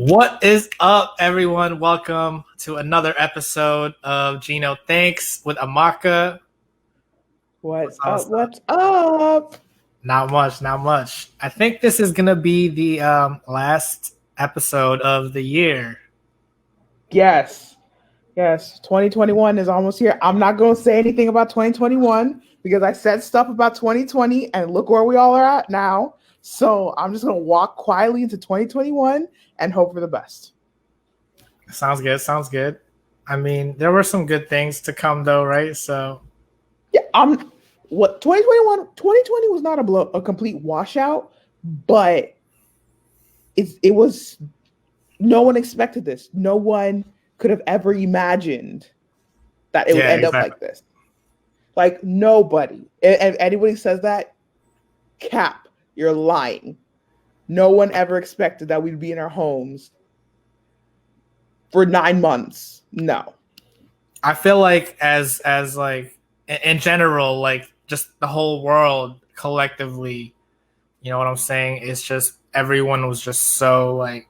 What is up, everyone? Welcome to another episode of Gino Thanks with Amaka. What's up? What's up? What's up? Not much, not much. I think this is gonna be the last episode of the year. Yes, yes. 2021 is almost here. I'm not going to say anything about 2021 because I said stuff about 2020 and look where we all are at now. So I'm just going to walk quietly into 2021 and hope for the best. Sounds good. Sounds good. I mean, there were some good things to come, though, right? So Yeah, what 2020 was not a complete washout, but it was. No one expected this. No one could have ever imagined that it would yeah, end up exactly. like this. Like nobody. If anybody says that, cap, you're lying. No one ever expected that we'd be in our homes for 9 months. No. I feel like as like in general, like just the whole world collectively, you know what I'm saying? It's just everyone was just so like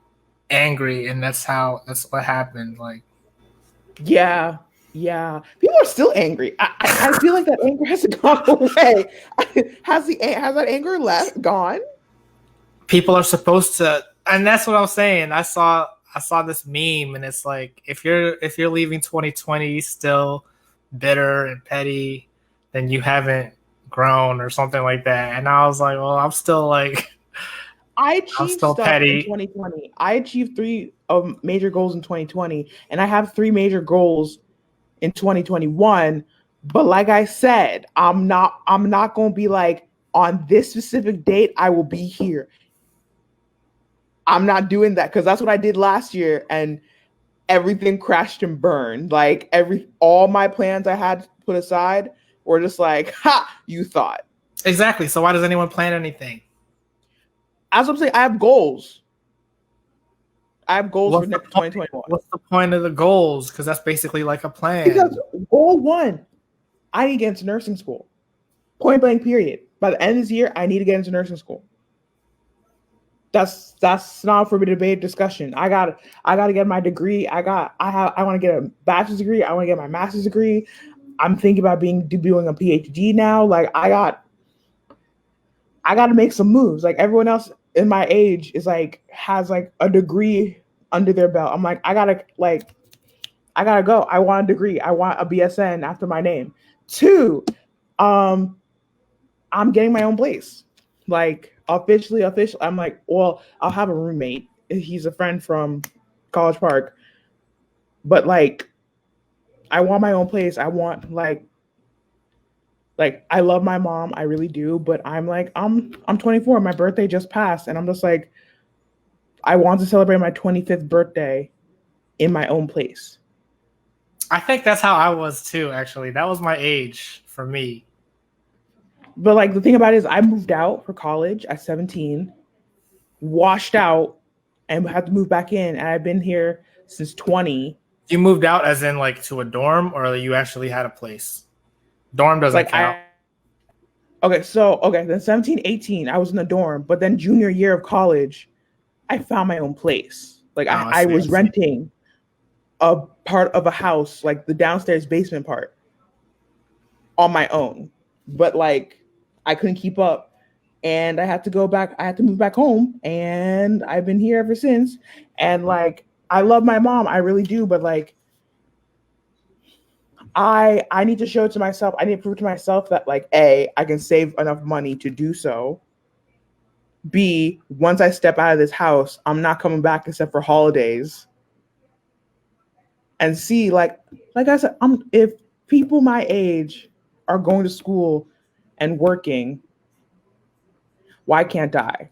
angry, and that's what happened. Like, Yeah. Yeah. People are still angry. I feel like that anger hasn't gone away. Has that anger left gone? people are supposed to, and that's what I'm saying. I saw this meme, and it's like if you're leaving 2020 still bitter and petty, then you haven't grown or something like that. And I was like, well, I'm still like I I'm achieved still stuff in petty. 2020. I achieved three major goals in 2020, and I have three major goals in 2021. But like I said, I'm not going to be like on this specific date I will be here. I'm not doing that because that's what I did last year, and everything crashed and burned. Like all my plans I had put aside were just like, ha, you thought. Exactly. So why does anyone plan anything? As I'm saying, I have goals. I have goals for What's the next point? 2021. What's the point of the goals? Because that's basically like a Because plan. goal one, I need to get into nursing school. Point blank, period. By the end of this year, I need to get into nursing school. That's not for me to debate discussion. I got to get my degree. I want to get a bachelor's degree. I want to get my master's degree. I'm thinking about doing a PhD now. Like I got to make some moves. Like everyone else in my age is like has like a degree under their belt. I'm like I gotta go. I want a degree. I want a BSN after my name. Two, um, I'm getting my own place. Like officially. I'm like, well, I'll have a roommate. He's a friend from College Park, but like, I want my own place. I want like I love my mom. I really do. But I'm 24. My birthday just passed, and I'm just like, I want to celebrate my 25th birthday in my own place. I think that's how I was too. Actually, that was my age for me. But like the thing about it is, I moved out for college at 17, washed out, and had to move back in. And I've been here since 20. You moved out as in like to a dorm, or you actually had a place. Dorm doesn't Like count. then 17, 18, I was in the dorm. But then junior year of college, I found my own place. Like Oh, I, I I see. I was see. renting a part of a house, like the downstairs basement part, on my own. But like I couldn't keep up. And I had to go back. I had to move back home, and I've been here ever since. And like, I love my mom, I really do. But like, I need to show it to myself. I need to prove to myself that like, a, I can save enough money to do so. B, once I step out of this house, I'm not coming back except for holidays. And C, like I said, if people my age are going to school and working, why can't I?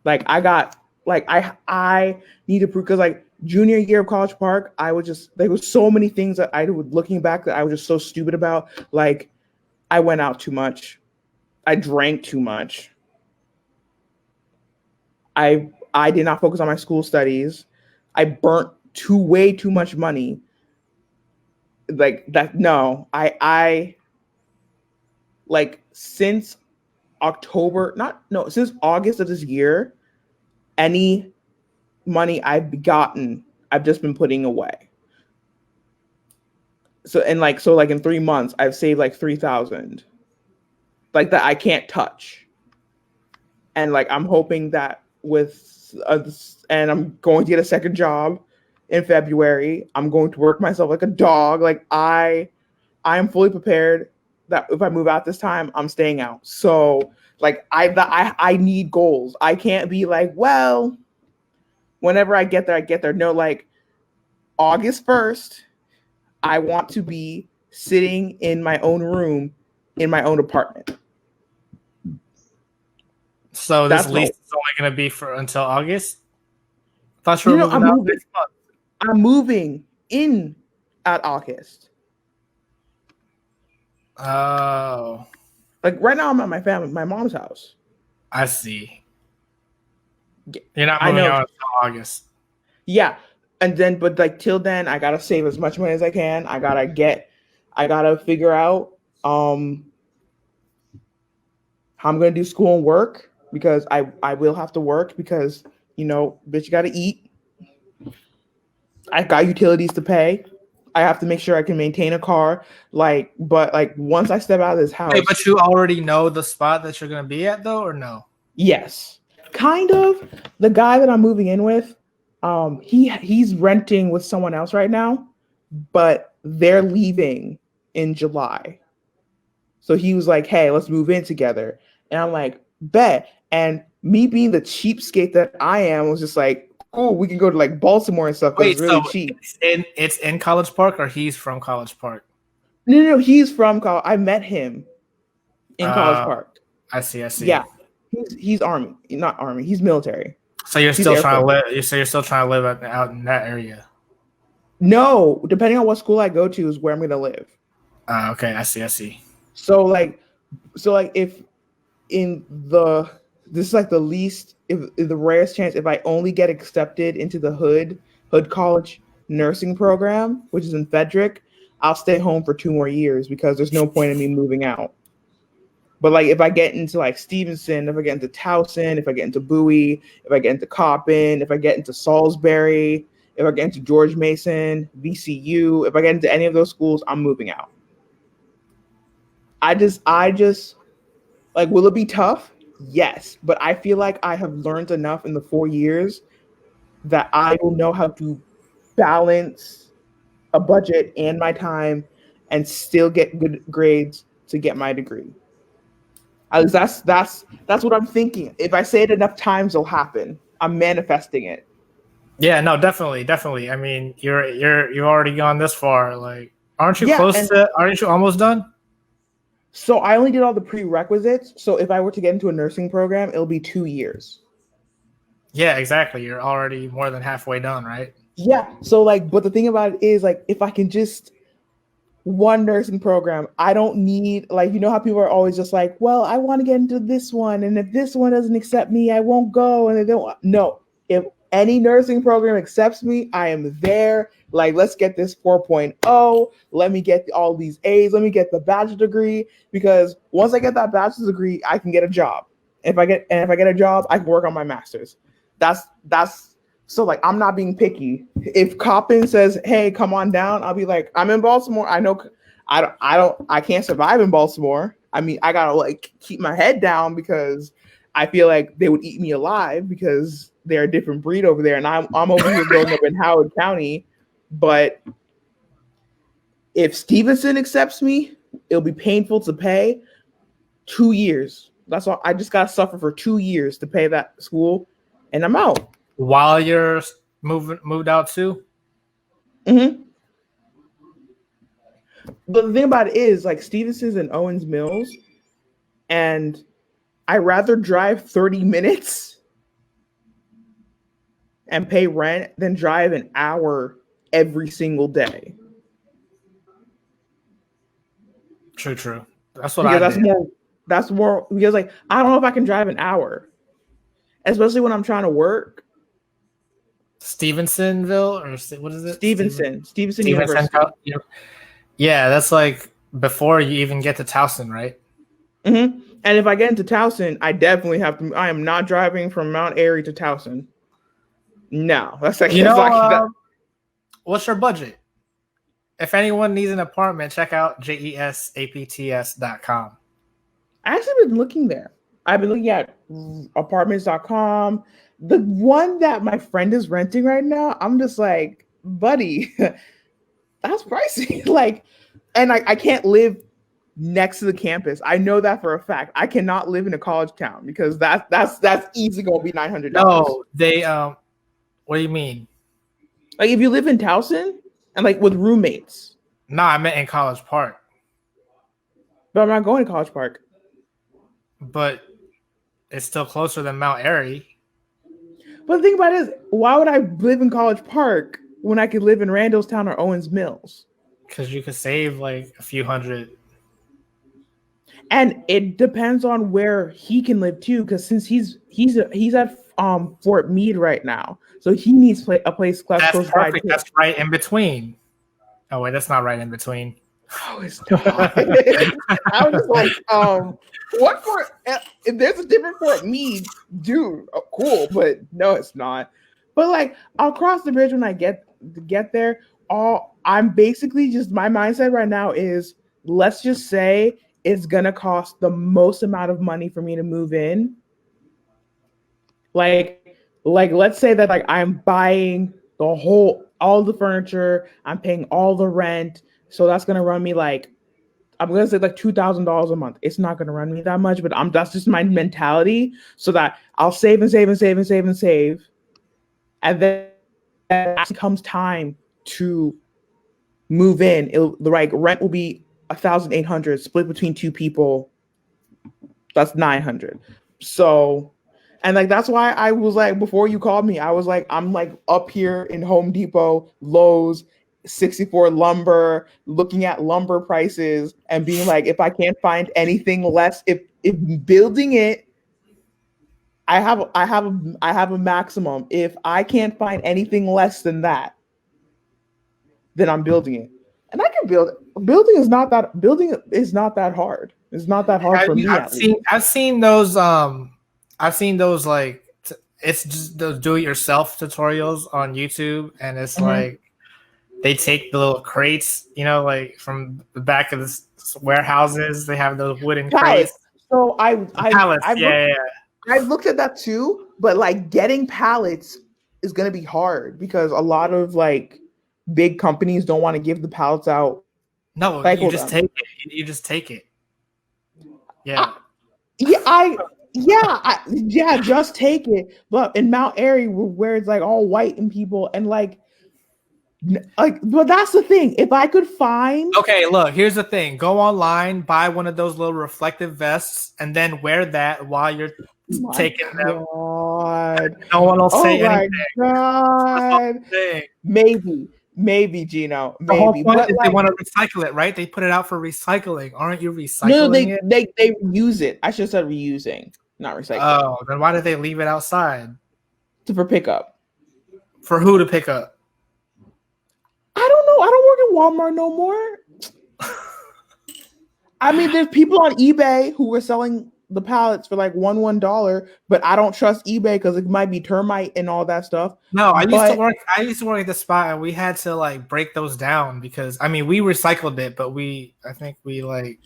Like I got like I need to prove because like junior year of College Park, I was just there was so many things that I was looking back that I was just so stupid about. Like I went out too much. I drank too much. I did not focus on my school studies. I burnt way too much money. Like that no. I like since October, not no, since August of this year, any money I've gotten, I've just been putting away. So like in 3 months, I've saved like 3,000, like that I can't touch. And like I'm hoping that and I'm going to get a second job in February. I'm going to work myself like a dog. Like I am fully prepared that if I move out this time, I'm staying out. So like I need goals. I can't be like, well, whenever I get there, I get there. No, like August 1st, I want to be sitting in my own room in my own apartment. So this That's lease what is only going to be for until August. I thought you were I'm moving out moving. next month. I'm moving in at August. Oh, Like right now, I'm at my mom's house. I see. You're not I moving know. out until August. Yeah, and then but like till then, I gotta save as much money as I can. I gotta figure out how I'm gonna do school and work because I will have to work because bitch, you gotta eat. I got utilities to pay. I have to make sure I can maintain a car. But like once I step out of this Wait, house, but you already know the spot that you're going to be at, though, or no? yes, kind of. The guy that I'm moving in with, he's renting with someone else right now, but they're leaving in July. So he was like, "Hey, let's move in together," and I'm like, "Bet." And me being the cheapskate that I am, was just like, "Cool, we can go to like Baltimore and stuff because Wait, it's really so cheap." it's in College Park, or he's from College Park? No, he's from college. I met him in College Uh, Park. I see, I see. Yeah, he's army, not army. He's military. So you're He's still Air trying to Force. live. So you're still trying to live out in that area. No, depending on what school I go to is where I'm gonna live. Okay, I see, I see. So like, if in the this is like the least if the rarest chance if I only get accepted into the Hood College nursing program, which is in Frederick, I'll stay home for 2 more years because there's no point in me moving out. But like if I get into like Stevenson, if I get into Towson, if I get into Bowie, if I get into Coppin, if I get into Salisbury, if I get into George Mason, VCU, if I get into any of those schools, I'm moving out. I just like, will it be tough? Yes, but I feel like I have learned enough in the 4 years that I will know how to balance a budget and my time and still get good grades to get my degree. At least that's what I'm thinking. If I say it enough times, it'll happen. I'm manifesting it. Yeah, no, definitely, definitely. I mean, you've already gone this far. Like, aren't you Yeah, close and to? Aren't you almost done? so I only did all the prerequisites. So if I were to get into a nursing program, it'll be 2 years. Yeah, exactly. You're already more than halfway done, right? Yeah. So like, but the thing about it is like, if I can just one nursing program, I don't need like how people are always just like, well, I want to get into this one, and if this one doesn't accept me, I won't go, and they don't. No, if any nursing program accepts me, I am there. Like, let's get this 4.0. Let me get all these A's. Let me get the bachelor degree because once I get that bachelor's degree, I can get a job. If I get a job, I can work on my master's. That's so like I'm not being picky. If Coppin says, "Hey, come on down," I'll be like, "I'm in Baltimore. I know I can't survive in Baltimore. I mean, I gotta like keep my head down because I feel like they would eat me alive because they're a different breed over there, and I'm over here growing up in Howard County. But if Stevenson accepts me, it'll be painful to pay. 2 years. That's all. I just gotta suffer for 2 years to pay that school, and I'm out. While you're moved out too. Mm-hmm. But the thing about it is, like Stevenson's and Owens Mills, and I rather drive 30 minutes and pay rent than drive an hour every single day. True, true. That's what Because I did. that's more because like I don't know if I can drive an hour, especially when I'm trying to work. Stevensonville, or what is it? Stevenson Stevenson. University. Yeah, that's like before you even get to Towson, right? Mm-hmm. And if I get into Towson, I definitely have to. I am not driving from Mount Airy to Towson. No, that's like You know, exactly that. what's your budget? If anyone needs an apartment, check out jesapts.com. I actually been looking there. I've been looking at apartments.com. The one that my friend is renting right now, I'm just like, buddy, that's pricey. Like, and I can't live next to the campus. I know that for a fact. I cannot live in a college town because that's easily gonna be $900. No, they what do you mean? Like if you live in Towson and like with roommates. No, I meant in College Park. But I'm not going to College Park. But it's still closer than Mount Airy. But the thing about it is, why would I live in College Park when I could live in Randallstown or Owens Mills? Because you could save like a few hundred. And it depends on where he can live too, because since he's at Fort Meade right now, so he needs a place close by. That's right in between. Oh wait, that's not right in between. Oh, it's not. I was just like, what Fort? If there's a different Fort Meade, dude, cool, but no, it's not. But like, I'll cross the bridge when I get there. I'm basically just my mindset right now is let's just say it's gonna cost the most amount of money for me to move in. Like let's say that like I'm buying all the furniture, I'm paying all the rent, so that's gonna run me like I'm gonna say like $2,000 a month. It's not gonna run me that much, but that's just my mentality, so that I'll save and save and save and save and save, and then actually comes time to move in. The like rent will be 1,800 split between two people. That's 900. So, and like that's why I was like before you called me, I was like I'm like up here in Home Depot, Lowe's, 64 lumber, looking at lumber prices and being like, if I can't find anything less, if building it, I have a maximum. If I can't find anything less than that, then I'm building it. And I can build it. Building is not that hard. It's not that hard for me. I've seen those like it's just those do-it-yourself tutorials on YouTube, and it's like they take the little crates, you know, like from the back of the warehouses. They have those wooden crates. So I've looked at that too, but like getting pallets is gonna be hard because a lot of like big companies don't want to give the pallets out. No, you just take it. You just take it. Yeah. Just take it. But in Mount Airy, where it's like all white and people and like, but that's the thing. If I could find. Okay, look, here's the thing. Go online, buy one of those little reflective vests, and then wear that while you're taking them. God. No one will say anything. God. Maybe, Gino. Maybe. The whole point is they want to recycle it, right? They put it out for recycling. Aren't you recycling it? They reuse it. I should have said reusing, not recycling. Oh, then why did they leave it outside? For pickup. For who to pick up? I don't know. I don't work at Walmart no more. I mean, there's people on eBay who were selling the pallets for like $1, but I don't trust eBay because it might be termite and all that stuff. No, I used to work at the spot, and we had to like break those down because I mean we recycled it, but I think we like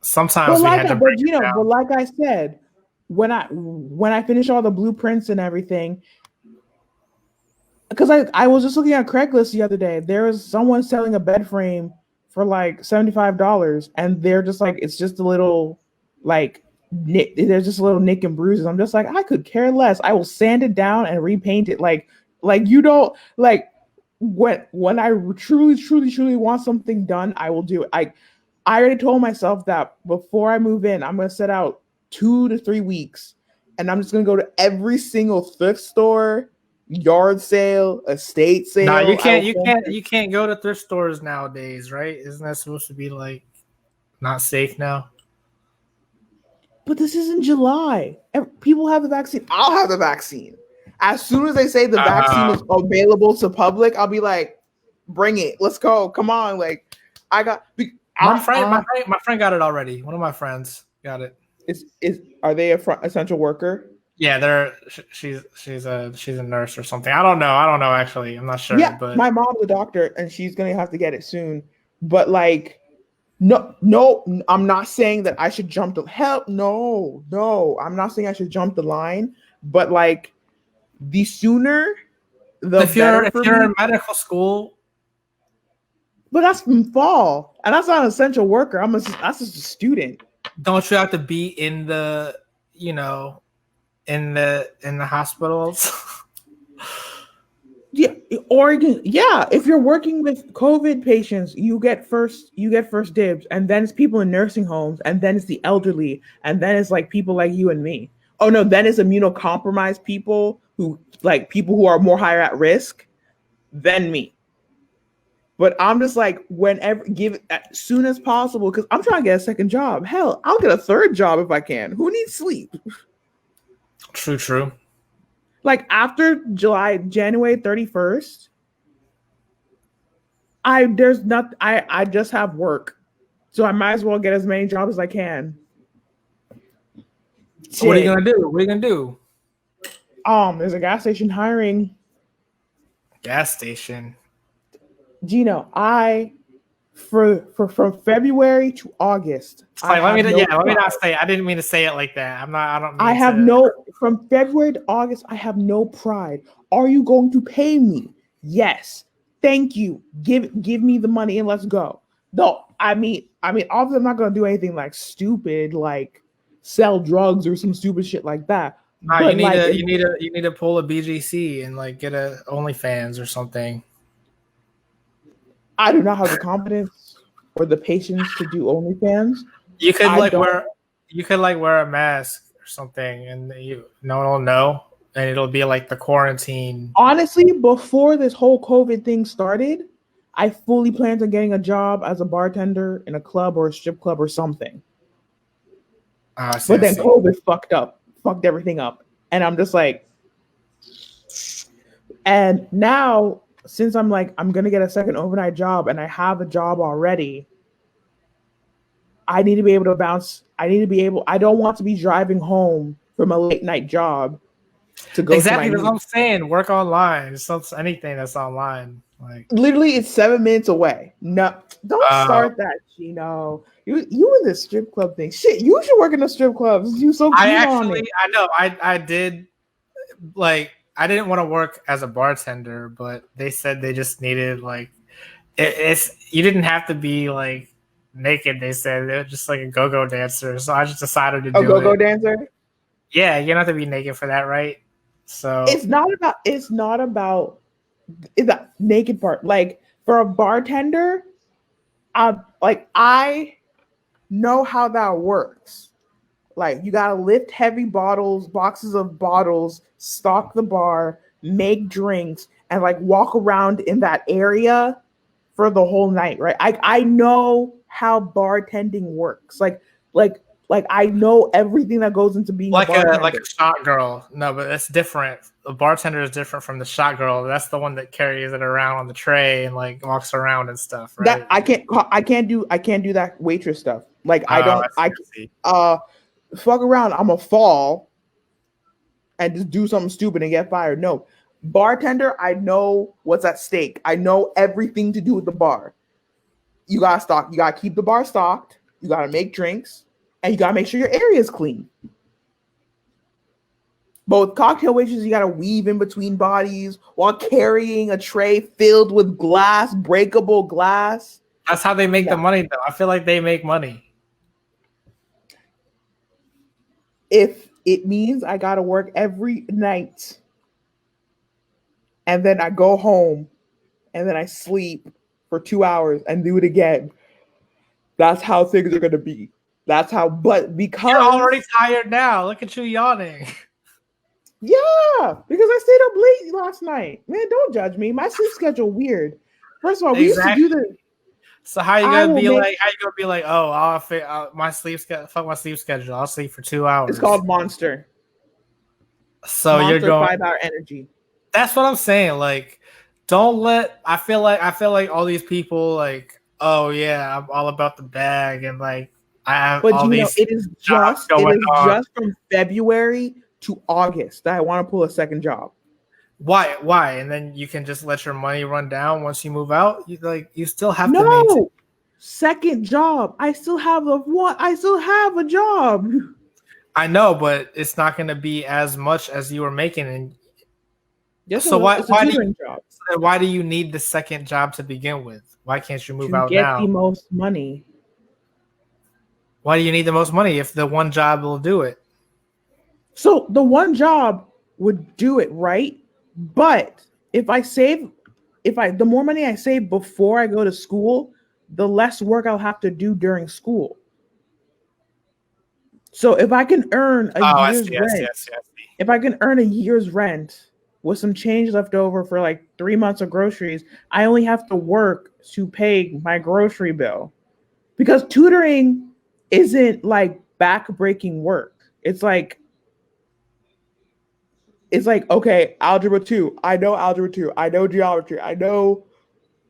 sometimes we had to break it down. But like I said, when I finish all the blueprints and everything, because I was just looking at Craigslist the other day, there was someone selling a bed frame for like $75, and they're just like it's just a little. Like there's just a little nick and bruises. I'm just like, I could care less. I will sand it down and repaint it. Like you don't like when I truly want something done, I will do it. I already told myself that before I move in, I'm gonna set out 2 to 3 weeks, and I'm just gonna go to every single thrift store, yard sale, estate sale. No, you can't go to thrift stores nowadays, right? Isn't that supposed to be like not safe now? But this isn't July. People have the vaccine. I'll have the vaccine. As soon as they say the vaccine is available to public, I'll be like, bring it. Let's go. Come on. Like, my friend got it already. One of my friends got it. Are they a essential worker? Yeah, she's a nurse or something. I don't know actually. I'm not sure, Yeah, but my mom's a doctor, and she's gonna have to get it soon. But like, no, no, I'm not saying that I should jump the hell. No, no, I'm not saying I should jump the line. But like, the sooner, the if you're better if for you're me. in medical school, But that's from fall, and that's not an essential worker. That's just a student. don't you have to be in the you know in the hospitals? Yeah, Oregon. Yeah, if you're working with COVID patients, you get first dibs, and then it's people in nursing homes, and then it's the elderly, and then it's like people like you and me. Oh no, then it's immunocompromised people who are more higher at risk than me. But I'm just like, whenever, give it as soon as possible, because I'm trying to get a second job. Hell, I'll get a third job if I can. Who needs sleep? True, true. Like after January 31st, I just have work. So I might as well get as many jobs as I can. What are you Shit. gonna do? What are you gonna do? There's a gas station hiring. Gas station. Gino, I for from February to August, It's I like have no let me pride. not say. I didn't mean to say it like that. I don't I mean have to. no from February to August, I have no pride. Are you going to pay me? Yes. Thank you. Give me the money and let's go. No, I mean, obviously I'm not gonna do anything like stupid, like sell drugs or some stupid shit like that. Nah, you But need like to if you need to you need to pull a BGC and like get a OnlyFans or something. I do not have the confidence or the patience to do OnlyFans. You could I like don't wear you could like wear a mask or something, and no one will know, and it'll be like the quarantine. honestly, before this whole COVID thing started, I fully planned on getting a job as a bartender in a club or a strip club or something. I see. But I then see. COVID fucked everything up. And I'm just like, and now since I'm like, I'm gonna get a second overnight job and I have a job already, I need to be able to bounce. I don't want to be driving home from a late night job to go to my Exactly. That's what niece. I'm saying. Work online. It's not anything that's online. Like, Literally, it's 7 minutes away. No, don't uh, start that, Gino. You in the strip club thing. Shit, you should work in the strip clubs. You so I keen on actually, it. I know, I did like, I didn't want to work as a bartender, but they said they just needed like, it's you didn't have to be like naked. They said they were just like a go-go dancer, so I just decided to A do go-go it. dancer. Yeah, you don't have to be naked for that, right? So It's not about the naked part. Like for a bartender, I know how that works. Like you gotta lift heavy bottles, boxes of bottles, stock the bar, make drinks, and like walk around in that area for the whole night, right? I know how bartending works. Like I know everything that goes into being a like a bartender. shot girl. No, but that's different. The bartender is different from the shot girl. That's the one that carries it around on the tray and like walks around and stuff, That right? I can't do that waitress stuff. Like I Oh, don't I see. I see. uh fuck around. I'm a fall and just do something stupid and get fired. No. Bartender, I know what's at stake. I know everything to do with the bar. You gotta keep the bar stocked, you gotta make drinks, and you gotta make sure your area is clean. Both cocktail waitresses, you gotta weave in between bodies while carrying a tray filled with glass, breakable glass. That's how they make the No. money, though. I feel like they make money. If it means I gotta work every night and then I go home and then I sleep for 2 hours and do it again, that's how things are gonna be. That's how, but You're already because, tired now. Look at you yawning. yeah, because I stayed up late last night. Man, don't judge me. My sleep schedule weird. First of all, we used to do Exactly. the, So how you I gonna will be make, like? How you gonna be like? Oh, my sleep schedule. Fuck my sleep schedule. I'll sleep for two it's hours. called Monster. So you're Monster going. 5 hour energy. That's what I'm saying. Like, don't let. I feel like all these people like. Oh yeah, I'm all about the bag and like I have But all you know, these jobs it going is on. just from February to August that I want to pull a second job. Why? Why? And then you can just let your money run down once you move out. You still have to maintain. No, second job. I still have a what? I still have a job. I know, but it's not going to be as much as you were making. And Yes, it so will. why It's a tutoring job why do you need the second job to begin with? Why can't you move to out get the now? most money. Why do you need the most money if the one job will do it? So the one job would do it, right? But if I save, the more money I save before I go to school, the less work I'll have to do during school. So if I can earn a Oh, I year's see, I see, rent, I see, I see. if I can earn a year's rent with some change left over for like 3 months of groceries, I only have to work to pay my grocery bill. Because tutoring isn't like back-breaking work. It's like okay, algebra 2. I know algebra 2. I know geometry. I know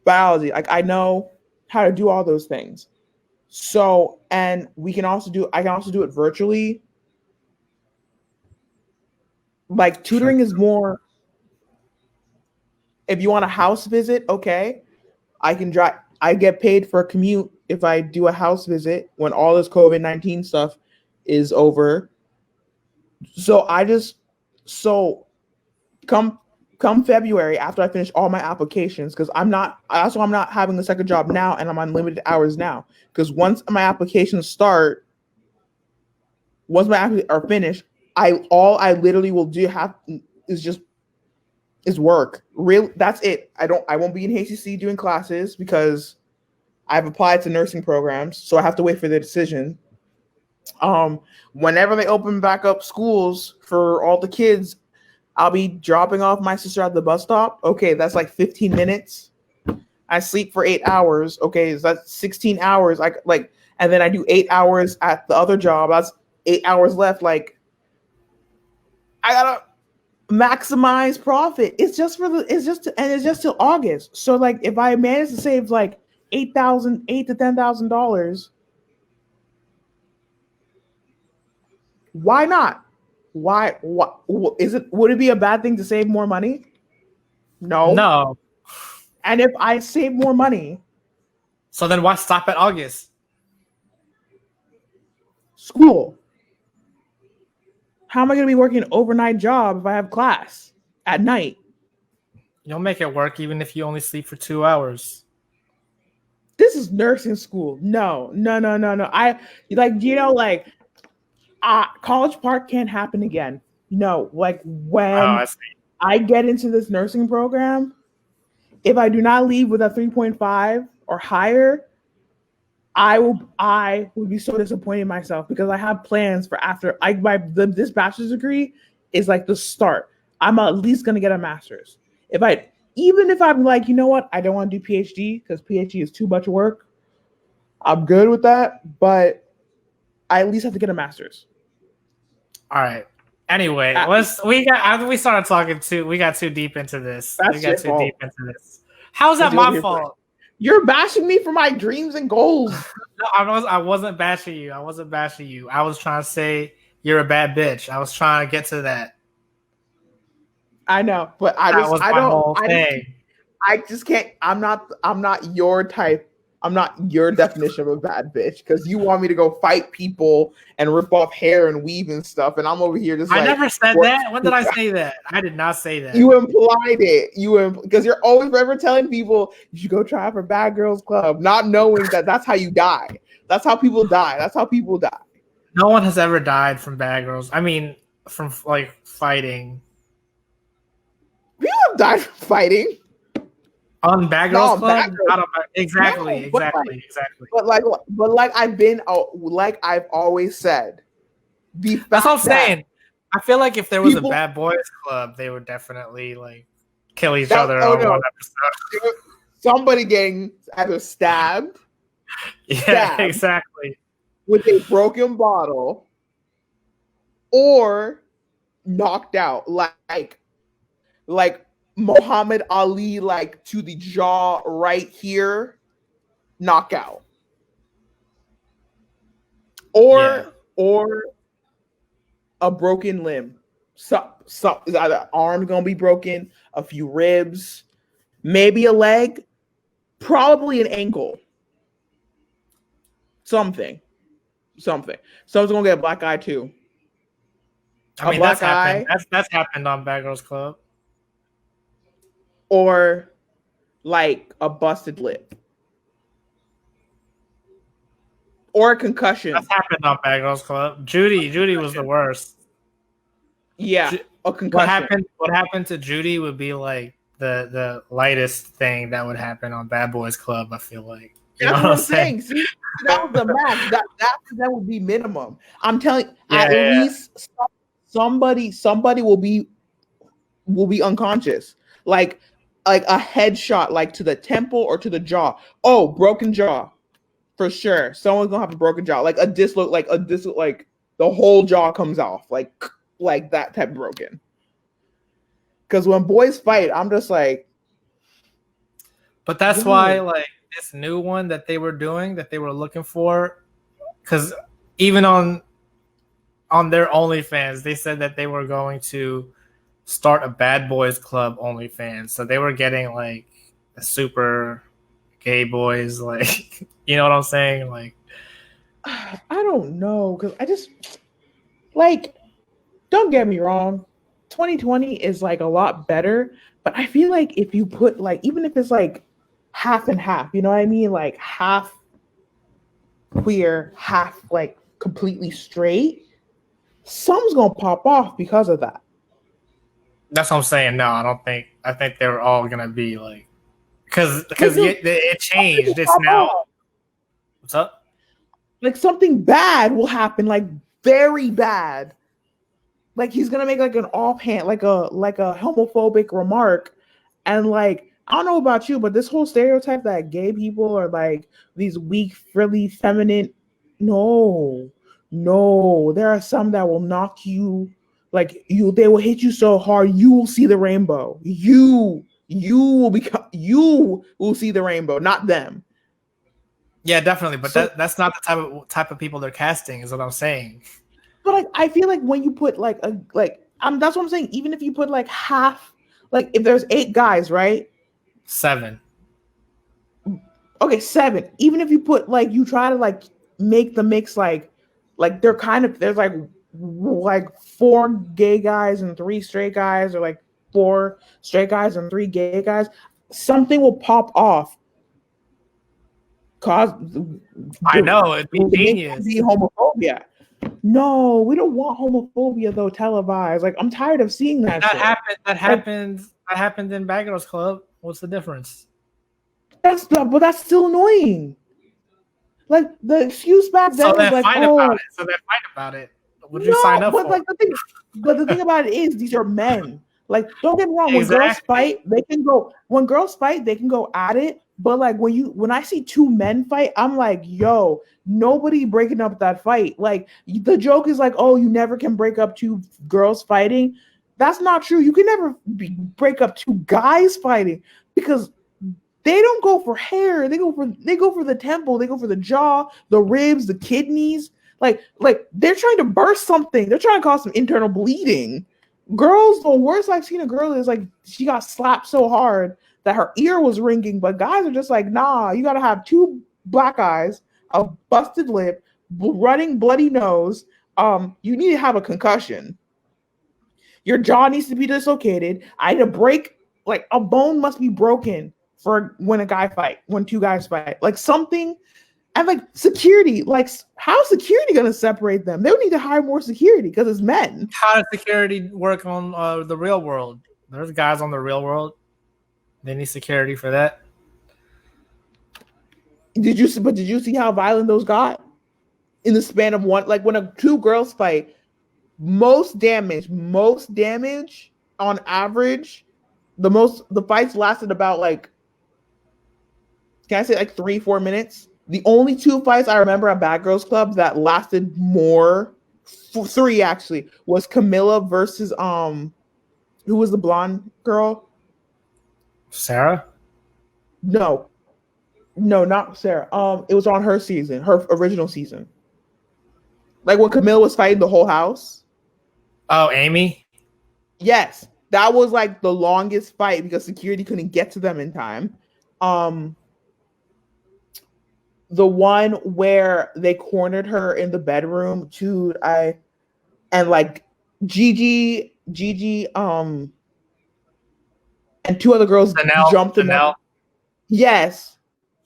biology. Like I know how to do all those things. So, and I can also do it virtually. Like tutoring is more if you want a house visit, okay. I can drive I get paid for a commute if I do a house visit when all this COVID-19 stuff is over. So I just so come come February after I finish all my applications because I'm not having a second job now and I'm on limited hours now because once my applications are finished, I literally will do have is just is work. Real that's it. I won't be in HCC doing classes because I've applied to nursing programs, so I have to wait for their decision. Whenever they open back up schools for all the kids, I'll be dropping off my sister at the bus stop. Okay, that's like 15 minutes. I sleep for 8 hours. Okay, so that's 16 hours. And then I do 8 hours at the other job. That's 8 hours left. Like, I gotta maximize profit. It's just till August. So like, if I manage to save like $8 to $10,000, why not? Why? What is it? Would it be a bad thing to save more money? No. No. And if I save more money, So then why stop at August? school. How am I going to be working an overnight job if I have class at night? You'll make it work even if you only sleep for 2 hours. This is nursing school. No, no, no, no, no. College Park can't happen again. No, like Oh, I when see. I get into this nursing program, if I do not leave with a 3.5 or higher, I would be so disappointed in myself because I have plans for after this bachelor's degree is like the start. I'm at least gonna get a master's. Even if I'm like, you know what, I don't want to do PhD because PhD is too much work. I'm good with that, but I at least have to get a master's. All right. Anyway, after we started talking we got too deep into this. That's your fault. How's that my fault? You're bashing me for my dreams and goals. No, I wasn't bashing you. I wasn't bashing you. I was trying to say you're a bad bitch. I was trying to get to that. I know, but I just can't. I'm not your type. I'm not your definition of a bad bitch because you want me to go fight people and rip off hair and weave and stuff, and I'm over here just. I never said that. When did I say that? I did not say that. You implied it. Because you're always forever telling people you should go try for Bad Girls Club, not knowing that that's how you die. That's how people die. That's how people die. No one has ever died from Bad Girls. I mean, from like fighting. People have died from fighting. On Bad Girls Club? Exactly. But like I've always said, that's what I'm saying. I feel like if there was a Bad Boys Club, they would definitely like kill each other on one episode. Somebody getting either stabbed, exactly, with a broken bottle, or knocked out, like Muhammad Ali, like to the jaw right here, knockout, or a broken limb. So the arm's gonna be broken, a few ribs, maybe a leg, probably an ankle. Something. Something. Someone's gonna get a black eye too. I A mean, that's black happened. eye That's happened on Bad Girls Club. or like a busted lip. Or a concussion. That's happened on Bad Girls Club. Judy was the worst. Yeah, Ju- a concussion. What happened to Judy would be like the lightest thing that would happen on Bad Boys Club. I feel like, you know That's what what I'm I'm saying? saying. See, that was the max. That would be minimum. I'm telling. Yeah, At yeah. least somebody will be unconscious. Like a headshot, like to the temple or to the jaw. Oh, broken jaw for sure. Someone's gonna have a broken jaw, like like the whole jaw comes off, like that type of broken. Because when boys fight, I'm just like, But that's why, yo, like, this new one that they were doing, that they were looking for, because even on their OnlyFans, they said that they were going to start a Bad Boys Club OnlyFans. So they were getting like the super gay boys, like, you know what I'm saying? Like, I don't know, because I just like, don't get me wrong, 2020 is like a lot better, but I feel like if you put like, even if it's like half and half, you know what I mean? Like half queer, half like completely straight, some's gonna pop off because of that. that's what I'm saying. No, I don't think. I think they were all gonna be like, Like, because no, it something will changed. It's pop now. off. What's up? Like something bad will happen, like very bad. Like he's gonna make like an offhand, like a homophobic remark, and like I don't know about you, but this whole stereotype that gay people are like these weak, frilly, feminine. No, no, there are some that will knock you, like you. They will hit you so hard you will see the rainbow. You will see the rainbow, not them. Yeah, definitely. But So that's not the type of people they're casting. Is what I'm saying. but like I feel like when you put like a like that's what I'm saying. Even if you put like half, like if there's 8 guys, right? 7. Okay, 7. Even if you put like you try to like make the mix like they're kind of there's like 4 gay guys and 3 straight guys, or like 4 straight guys and 3 gay guys, something will pop off. Cause I the know it'd be the genius. be homophobia. No, we don't want homophobia though televised. Like I'm tired of seeing that That shit. happened. That Like happened. That happened in Bad Girls Club. What's the difference? but that's still annoying. Like the excuse back So then was then like, fight about oh it. So then fight about it. Would you sign no, up but for like the thing about it is these are men. Like don't get me wrong, it? when girls Exactly. fight, they can go at it. But like when I see 2 men fight, I'm like, yo, nobody breaking up that fight. Like the joke is like, oh, you never can break up 2 girls fighting. That's not true. You can never break up 2 guys fighting because they don't go for hair. They go for the temple. They go for the jaw, the ribs, the kidneys. Like they're trying to burst something. They're trying to cause some internal bleeding. Girls, the worst I've seen a girl is like she got slapped so hard that her ear was ringing. But guys are just like, nah, you gotta have 2 black eyes, a busted lip, running bloody nose. You need to have a concussion. Your jaw needs to be dislocated. I need to break, like a bone must be broken for when 2 guys fight. Like something, and like security, like how's security gonna separate them? They would need to hire more security because it's men. How does security work on the real world? There's guys on the real world. They need security for that. Did you see how violent those got in the span of one? Like when 2 girls fight, most damage on average. The fights lasted about like, can I say like 3-4 minutes? The only 2 fights I remember at Bad Girls Club that lasted more, 3 actually, was Camilla versus who was the blonde girl? Sarah? No, no, not Sarah. It was on her season, her original season. Like when Camilla was fighting the whole house. Oh, Amy? Yes, that was like the longest fight because security couldn't get to them in time. Um, the one where they cornered her in the bedroom, dude, and like Gigi, and two other girls jumped in Chanel, on. Yes,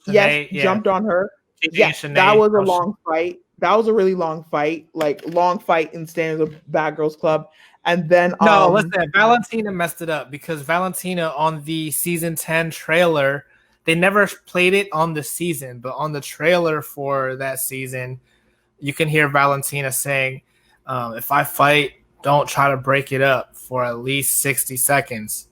yes, Shanae, yeah, jumped on her. Gigi and Yes, that Shanae. was a long fight. That was a really long fight, like long fight in standards of Bad Girls Club. And then No, listen, Valentina messed it up because Valentina on the season 10 trailer, they never played it on the season, but on the trailer for that season, you can hear Valentina saying, if I fight, don't try to break it up for at least 60 seconds.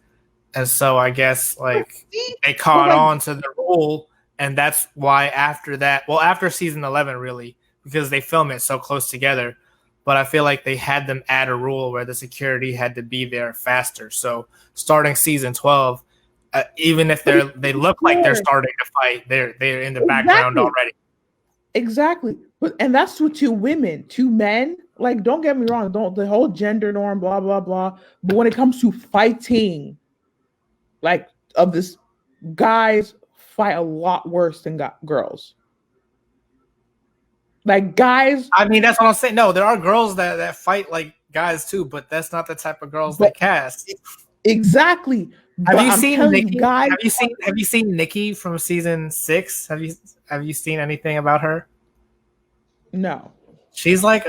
And so I guess like they caught like, on to the rule, and that's why after that, well, after season 11, really, because they film it so close together. But I feel like they had them add a rule where the security had to be there faster. So starting season 12, even if they look like they're starting to fight, they're in the background already. Exactly. But and that's with two women, two men. Like, don't get me wrong, don't the whole gender norm, blah blah blah. But when it comes to fighting, like of this, guys fight a lot worse than girls. Like guys, I mean, that's what I'm saying. No, there are girls that fight like guys too, but that's not the type of girls they cast. Exactly. Have you seen Nikki? Guys, have you seen Nikki from season 6? Have you seen anything about her? No. She's like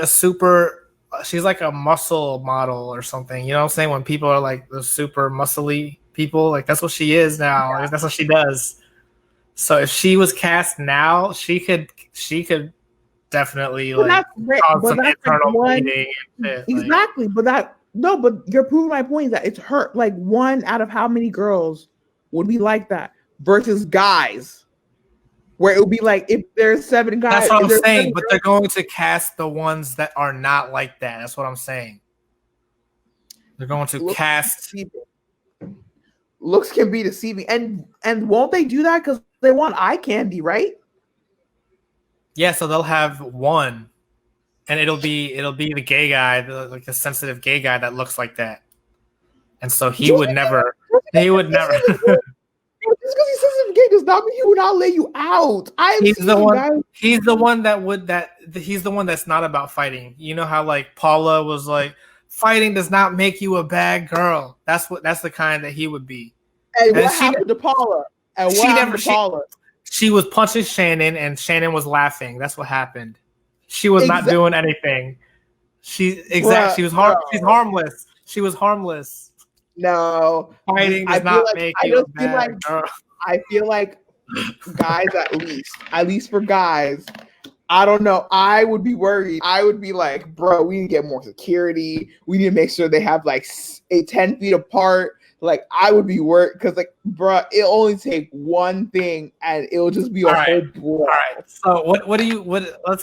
she's like a muscle model or something. You know what I'm saying? When people are like the super muscly people, like that's what she is now. Yeah. Like, that's what she does. So if she was cast now, she could definitely like cause some internal bleeding and shit. Exactly. Like. But you're proving my point that it's her. Like one out of how many girls would be like that versus guys, where it would be like if there's 7 guys. That's what I'm saying. But they're going to cast the ones that are not like that. That's what I'm saying. They're going to cast. Looks can be deceiving, and won't they do that because they want eye candy, right? Yeah, so they'll have one, and it'll be the gay guy, like the sensitive gay guy that looks like that, and so he would never. Just because he's sensitive gay does not mean he would not lay you out. He's the one. He's the one that would that. He's the one that's not about fighting. You know how like Paula was like, fighting does not make you a bad girl. That's the kind that he would be. And what happened to Paula? And what happened to Paula? She was punching Shannon, and Shannon was laughing. That's what happened. She was not doing anything. She was She's harmless. She was harmless. No, fighting does not make you a bad girl. I feel like guys, at least for guys, I don't know. I would be worried. I would be like, bro, we need to get more security. We need to make sure they have like 10 feet apart. Like, I would be worried because, like, bro, it'll only take one thing and it'll just be a whole brawl. All right. So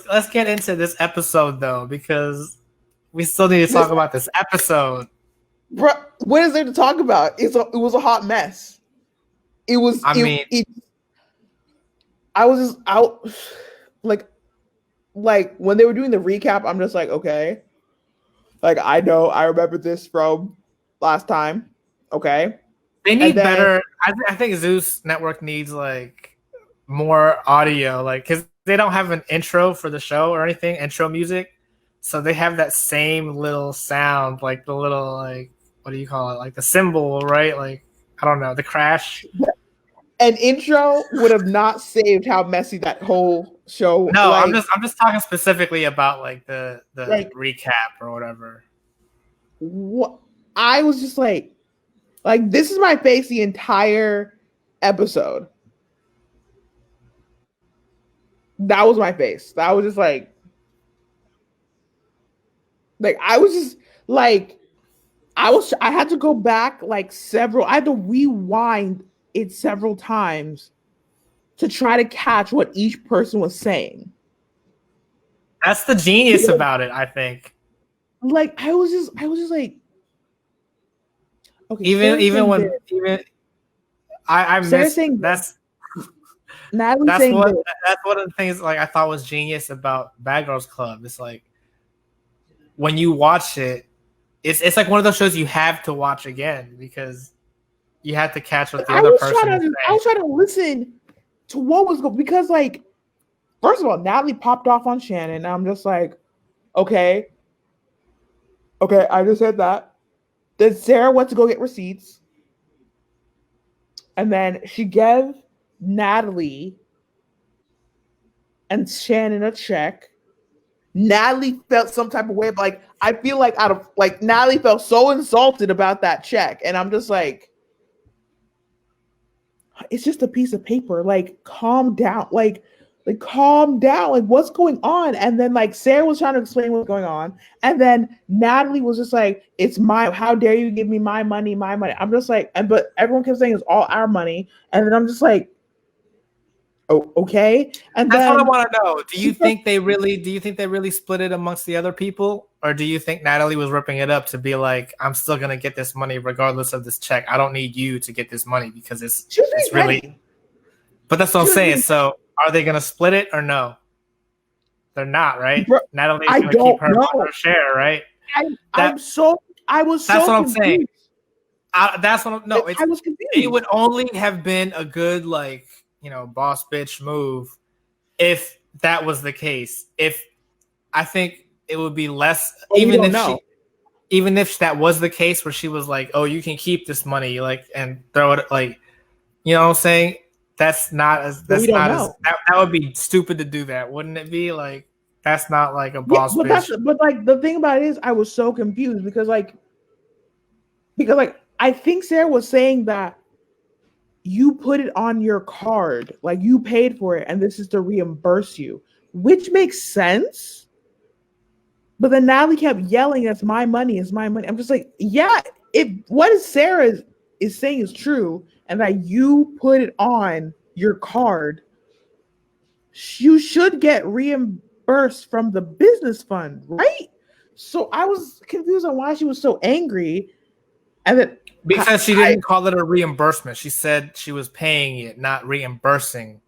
let's get into this episode though, because we still need to talk about this episode. Bro, what is there to talk about? It was a hot mess. It was. I was just out, like when they were doing the recap. I'm just like, okay, like I remember this from last time. Okay, they need better. I think Zeus Network needs like more audio, like because they don't have an intro for the show or anything, intro music. So they have that same little sound, like the little like what do you call it, like the symbol, right? Like I don't know, the crash. An intro would have not saved how messy that whole show. No, like, I'm just talking specifically about like the like, recap or whatever. What I was just like this is my face the entire episode. That was my face. That was just like I was just like I had to go back like I had to rewind it several times to try to catch what each person was saying. That's the genius about it, I think. Like I was just like okay, even I missed that's one of the things like I thought was genius about Bad Girls Club. It's like when you watch it, it's like one of those shows you have to watch again because you have to catch what the I other was person trying is to, I saying. was trying to listen to what was going because, like, first of all, Natalie popped off on Shannon. And I'm just like, okay, I just said that. Then Sarah went to go get receipts, and then she gave Natalie and Shannon a check. Natalie felt some type of way, but like I feel like out of like Natalie felt so insulted about that check, and I'm just like, it's just a piece of paper. Like, calm down. Like calm down. Like, what's going on? And then like Sarah was trying to explain what's going on, and then Natalie was just like, "It's my. How dare you give me my money? My money." I'm just like, and but everyone kept saying it's all our money, and then I'm just like, oh, okay. And That's what I then want to know. she Do you think they really split it amongst the other people, or do you think Natalie was ripping it up to be like, I'm still gonna get this money regardless of this check. I don't need you to get this money because she was it's being really. petty. But that's what I'm She was saying. being, So are they gonna split it or no? They're not, right? bro, Natalie's I gonna keep don't her know. share, right? I That I was that's so what I'm saying. confused. That's what I'm, no. I It's was it confused. would only have been a good like boss bitch move if that was the case. If I think it would be less, But we don't know. even if that was the case where she was like, oh, you can keep this money, like, and throw it, like, you know what I'm saying? But we That's don't not as know. that would be stupid to do that, wouldn't it be? Like, that's not like a Yeah, boss but bitch. like the thing about it is I was so confused because like I think Sarah was saying that you put it on your card, like you paid for it, and this is to reimburse you, which makes sense. But then Natalie kept yelling, "That's my money, it's my money." I'm just like, yeah, if what Sarah is saying is true, and that you put it on your card, you should get reimbursed from the business fund, right? So I was confused on why she was so angry, and then Because she I didn't call it a reimbursement. She said she was paying it, not reimbursing.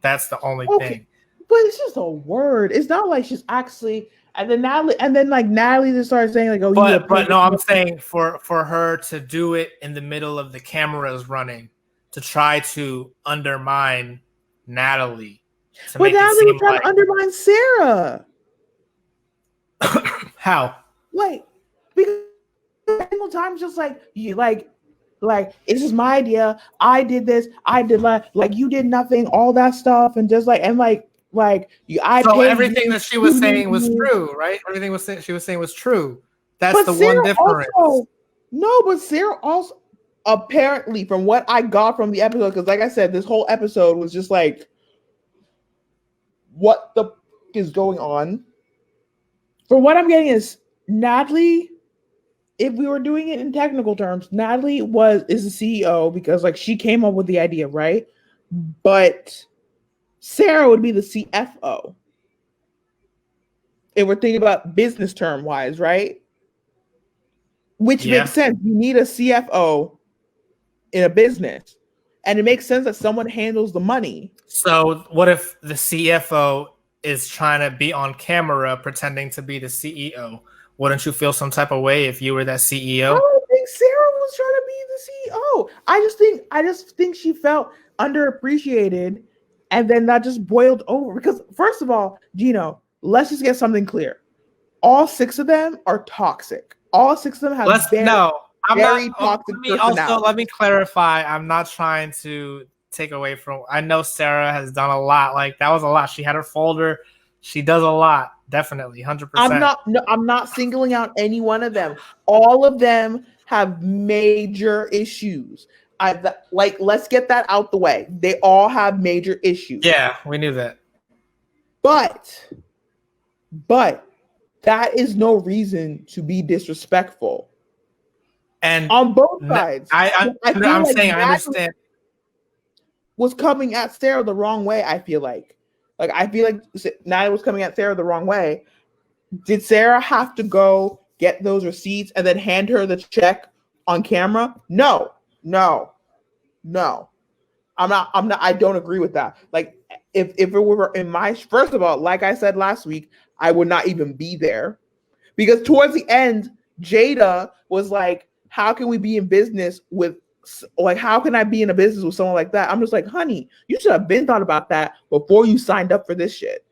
That's the only okay, thing. but it's just a word. It's not like she's actually. And then like Natalie just started saying like, "Oh, you were But paying." no, I'm saying for her to do it in the middle of the cameras running to try to undermine Natalie to But make it Natalie was seem trying to like undermine Sarah, how. like because every single time, just like you, like this is my idea. I did this. I did like you did nothing. All that stuff, and just like you. I So paid everything you. that she was You didn't saying was do. true, right? Everything she was saying was true. That's But the one Sarah difference. also no. But Sarah also apparently, from what I got from the episode, because like I said, this whole episode was just like, what the is going on? From what I'm getting is Natalie, if we were doing it in technical terms, Natalie is the CEO because like she came up with the idea, right? But Sarah would be the CFO. If we're thinking about business term wise, right? Which makes Yeah. sense. You need a CFO in a business. And it makes sense that someone handles the money. So what if the CFO is trying to be on camera pretending to be the CEO? Wouldn't you feel some type of way if you were that I CEO? don't think Sarah was trying to be the CEO. I just think she felt underappreciated, and then that just boiled over. Because first of all, Gino, let's just get something clear. All six of them are toxic. All six of them have Let's no. I'm not. very toxic Let personality. me clarify. I'm not trying to take away from. I know Sarah has done a lot. Like that was a lot. She had her folder. She does a lot. Definitely, 100%. I'm not singling out any one of them. All of them have major issues. Like let's get that out the way. They all have major issues. Yeah, we knew that. But that is no reason to be disrespectful And on both sides. I feel I'm like saying I Natalie understand. was coming at Sarah the wrong way. I feel like Natalie was coming at Sarah the wrong way. Did Sarah have to go get those receipts and then hand her the check on camera? No, no, no. I don't agree with that. Like if it were in my first of all, like I said last week, I would not even be there because towards the end, Jada was like, how can we be in business with, like, how can I be in a business with someone like that? I'm just like, honey, you should have been thought about that before you signed up for this shit.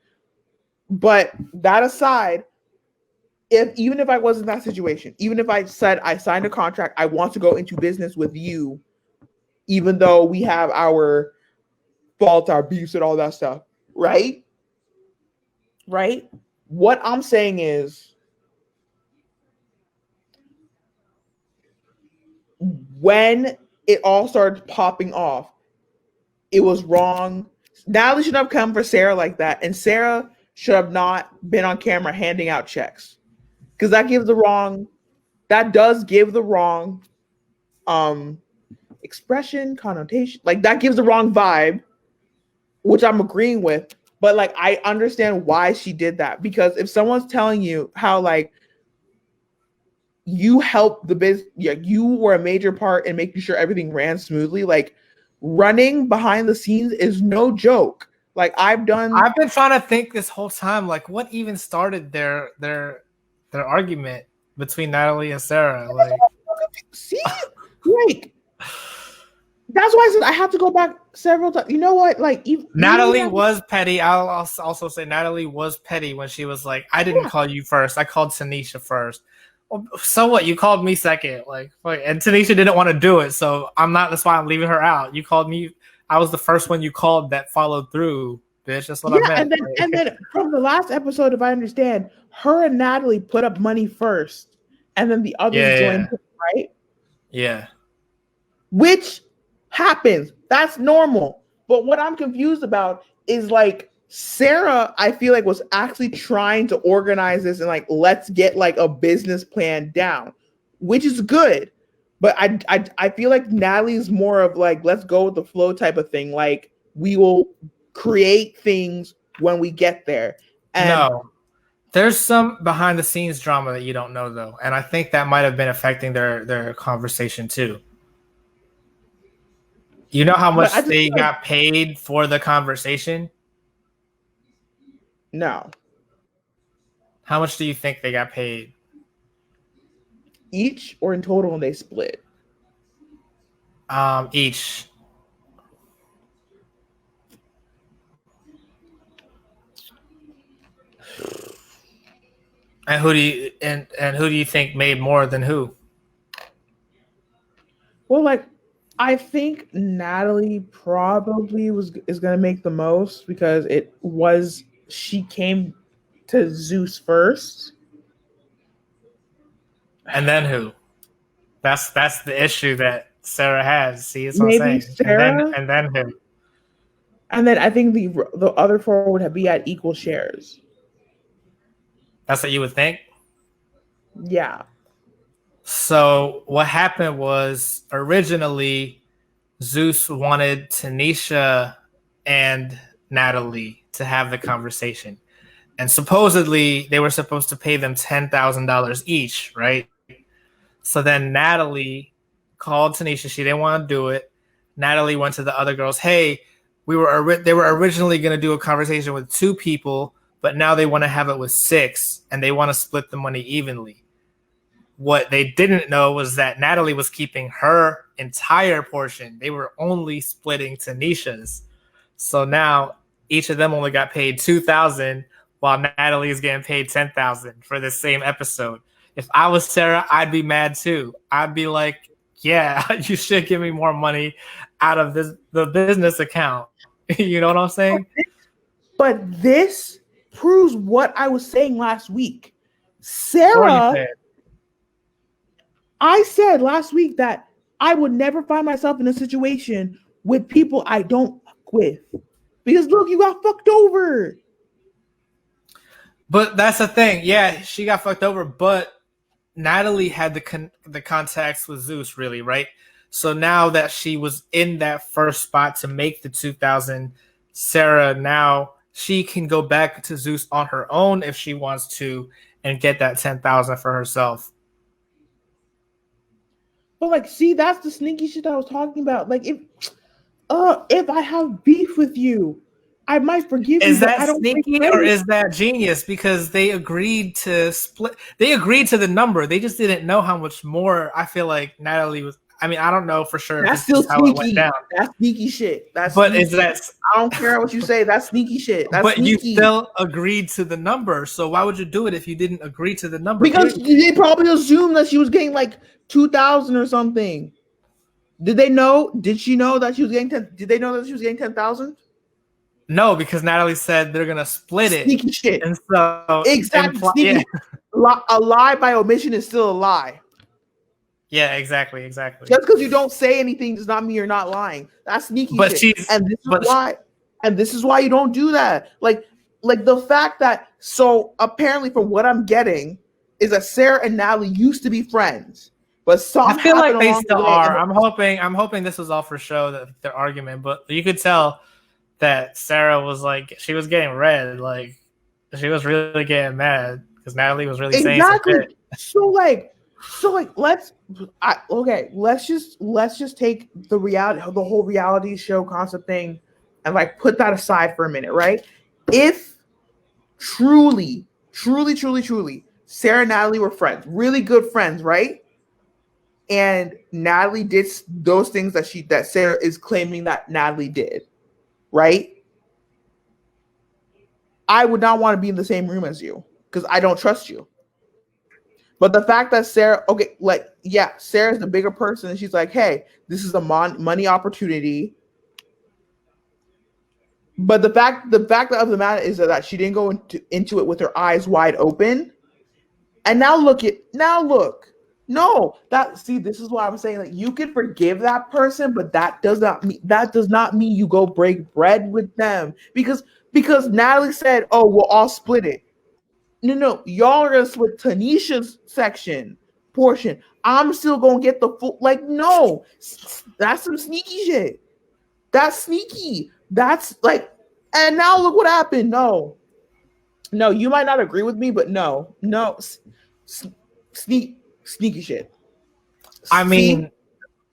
But that aside, even if I was in that situation, even if I said I signed a contract, I want to go into business with you, even though we have our faults, our beefs, and all that stuff, right? Right? What I'm saying is, when it all started popping off, it was wrong. Natalie should have come for Sarah like that, and Sarah should have not been on camera handing out checks, because that does give the wrong um expression, connotation. Like, that gives the wrong vibe, which I'm agreeing with. But like, I understand why she did that, because if someone's telling you how, like, you helped the business, yeah, you were a major part in making sure everything ran smoothly. Like, running behind the scenes is no joke. Like, I've been trying to think this whole time, like, what even started their argument between Natalie and Sarah? Like, see, like, that's why I said I have to go back several times. You know what? Like, Natalie was petty. I'll also say Natalie was petty when she was like, I didn't call you first. I called Tanisha first. Well, so what? You called me second. Like, and Tanisha didn't want to do it. So that's why I'm leaving her out. You called me. I was the first one you called that followed through, bitch. That's what I meant. And then from the last episode, if I understand, her and Natalie put up money first, and then the others joined, right? Yeah. Which happens. That's normal. But what I'm confused about is, like, Sarah, I feel like, was actually trying to organize this and, like, let's get, like, a business plan down, which is good. But I feel like Natalie's more of, like, let's go with the flow type of thing. Like, we will create things when we get there. And no, there's some behind the scenes drama that you don't know, though, and I think that might have been affecting their conversation too. You know how much they got paid for the conversation? No. How much do you think they got paid? Each, or in total, and they split? Each. And who do you think made more than who? Well, like, I think Natalie probably is gonna make the most, because she came to Zeus first. And then who? That's the issue that Sarah has. See, it's what I'm Maybe saying. Sarah, And then who? and then I think the other four would be at equal shares. That's what you would think? Yeah. So what happened was, originally Zeus wanted Tanisha and Natalie to have the conversation. And supposedly they were supposed to pay them $10,000 each, right? So then Natalie called Tanisha. She didn't want to do it. Natalie went to the other girls. Hey, they were originally going to do a conversation with 2 people, but now they want to have it with 6, and they want to split the money evenly. What they didn't know was that Natalie was keeping her entire portion. They were only splitting Tanisha's. So now each of them only got paid $2,000, while Natalie is getting paid $10,000 for the same episode. If I was Sarah, I'd be mad too. I'd be like, yeah, you should give me more money out of the business account. You know what I'm saying? But this proves what I was saying last week. Sarah, I said last week that I would never find myself in a situation with people I don't fuck with. Because look, you got fucked over. But that's the thing. Yeah, she got fucked over, but Natalie had the contacts with Zeus, really, right? So now that she was in that first spot to make the 2,000, Sarah, now she can go back to Zeus on her own if she wants to and get that 10,000 for herself. But like, see, that's the sneaky shit I was talking about. Like, if I have beef with you, I might forgive you, Is but that I don't think sneaky or is that genius? Because they agreed to split. They agreed to the number. They just didn't know how much more. I feel like Natalie was. I mean, I don't know for sure if That's it's still just how it went sneaky. down. That's sneaky shit. That's But is sneaky. that? I don't care what you say. That's sneaky shit. That's But you sneaky. still agreed to the number. So why would you do it if you didn't agree to the number? Because Period. they probably assumed that she was getting like 2,000 or something. Did they know? Did she know that she was getting 10? Did they know that she was getting 10,000? No, because Natalie said they're gonna split it, Sneaky shit. and so Exactly. Sneaky. Yeah. A lie by omission is still a lie. Yeah, exactly. Just because you don't say anything does not mean you're not lying. That's sneaky But shit. And this is why you don't do that. Like the fact that, so apparently from what I'm getting is that Sarah and Natalie used to be friends, but I feel like they still are. I'm hoping this was all for show, that their argument, but you could tell that Sarah was like, she was getting red, like she was really getting mad because Natalie was really saying something. So let's just take the whole reality show concept thing and like put that aside for a minute, right? If truly Sarah and Natalie were friends, really good friends, right? And Natalie did those things that Sarah is claiming that Natalie did, right? I would not want to be in the same room as you because I don't trust you. But the fact that Sarah, Sarah's the bigger person, and she's like, hey, this is a money opportunity. But the fact of the matter is that she didn't go into it with her eyes wide open. And now look. No, this is why I'm saying, like, you can forgive that person, but that does not mean you go break bread with them. Because Natalie said, oh, we'll all split it. No, y'all are gonna split Tanisha's portion. I'm still gonna get the full. Like, no, that's some sneaky shit. That's sneaky. That's like, and now look what happened. No, you might not agree with me, but no, sneaky shit. I mean,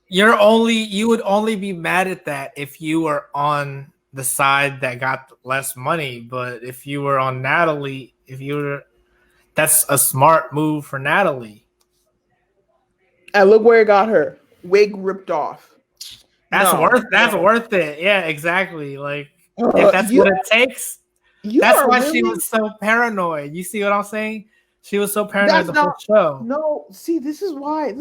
you would only be mad at that if you were on the side that got less money. But if you were on Natalie, that's a smart move for Natalie. And look where it got her. Wig ripped off. That's worth it. Yeah, exactly. Like, if that's what it takes, that's why she was so paranoid. You see what I'm saying? She was so paranoid the whole show. No, see, this is why,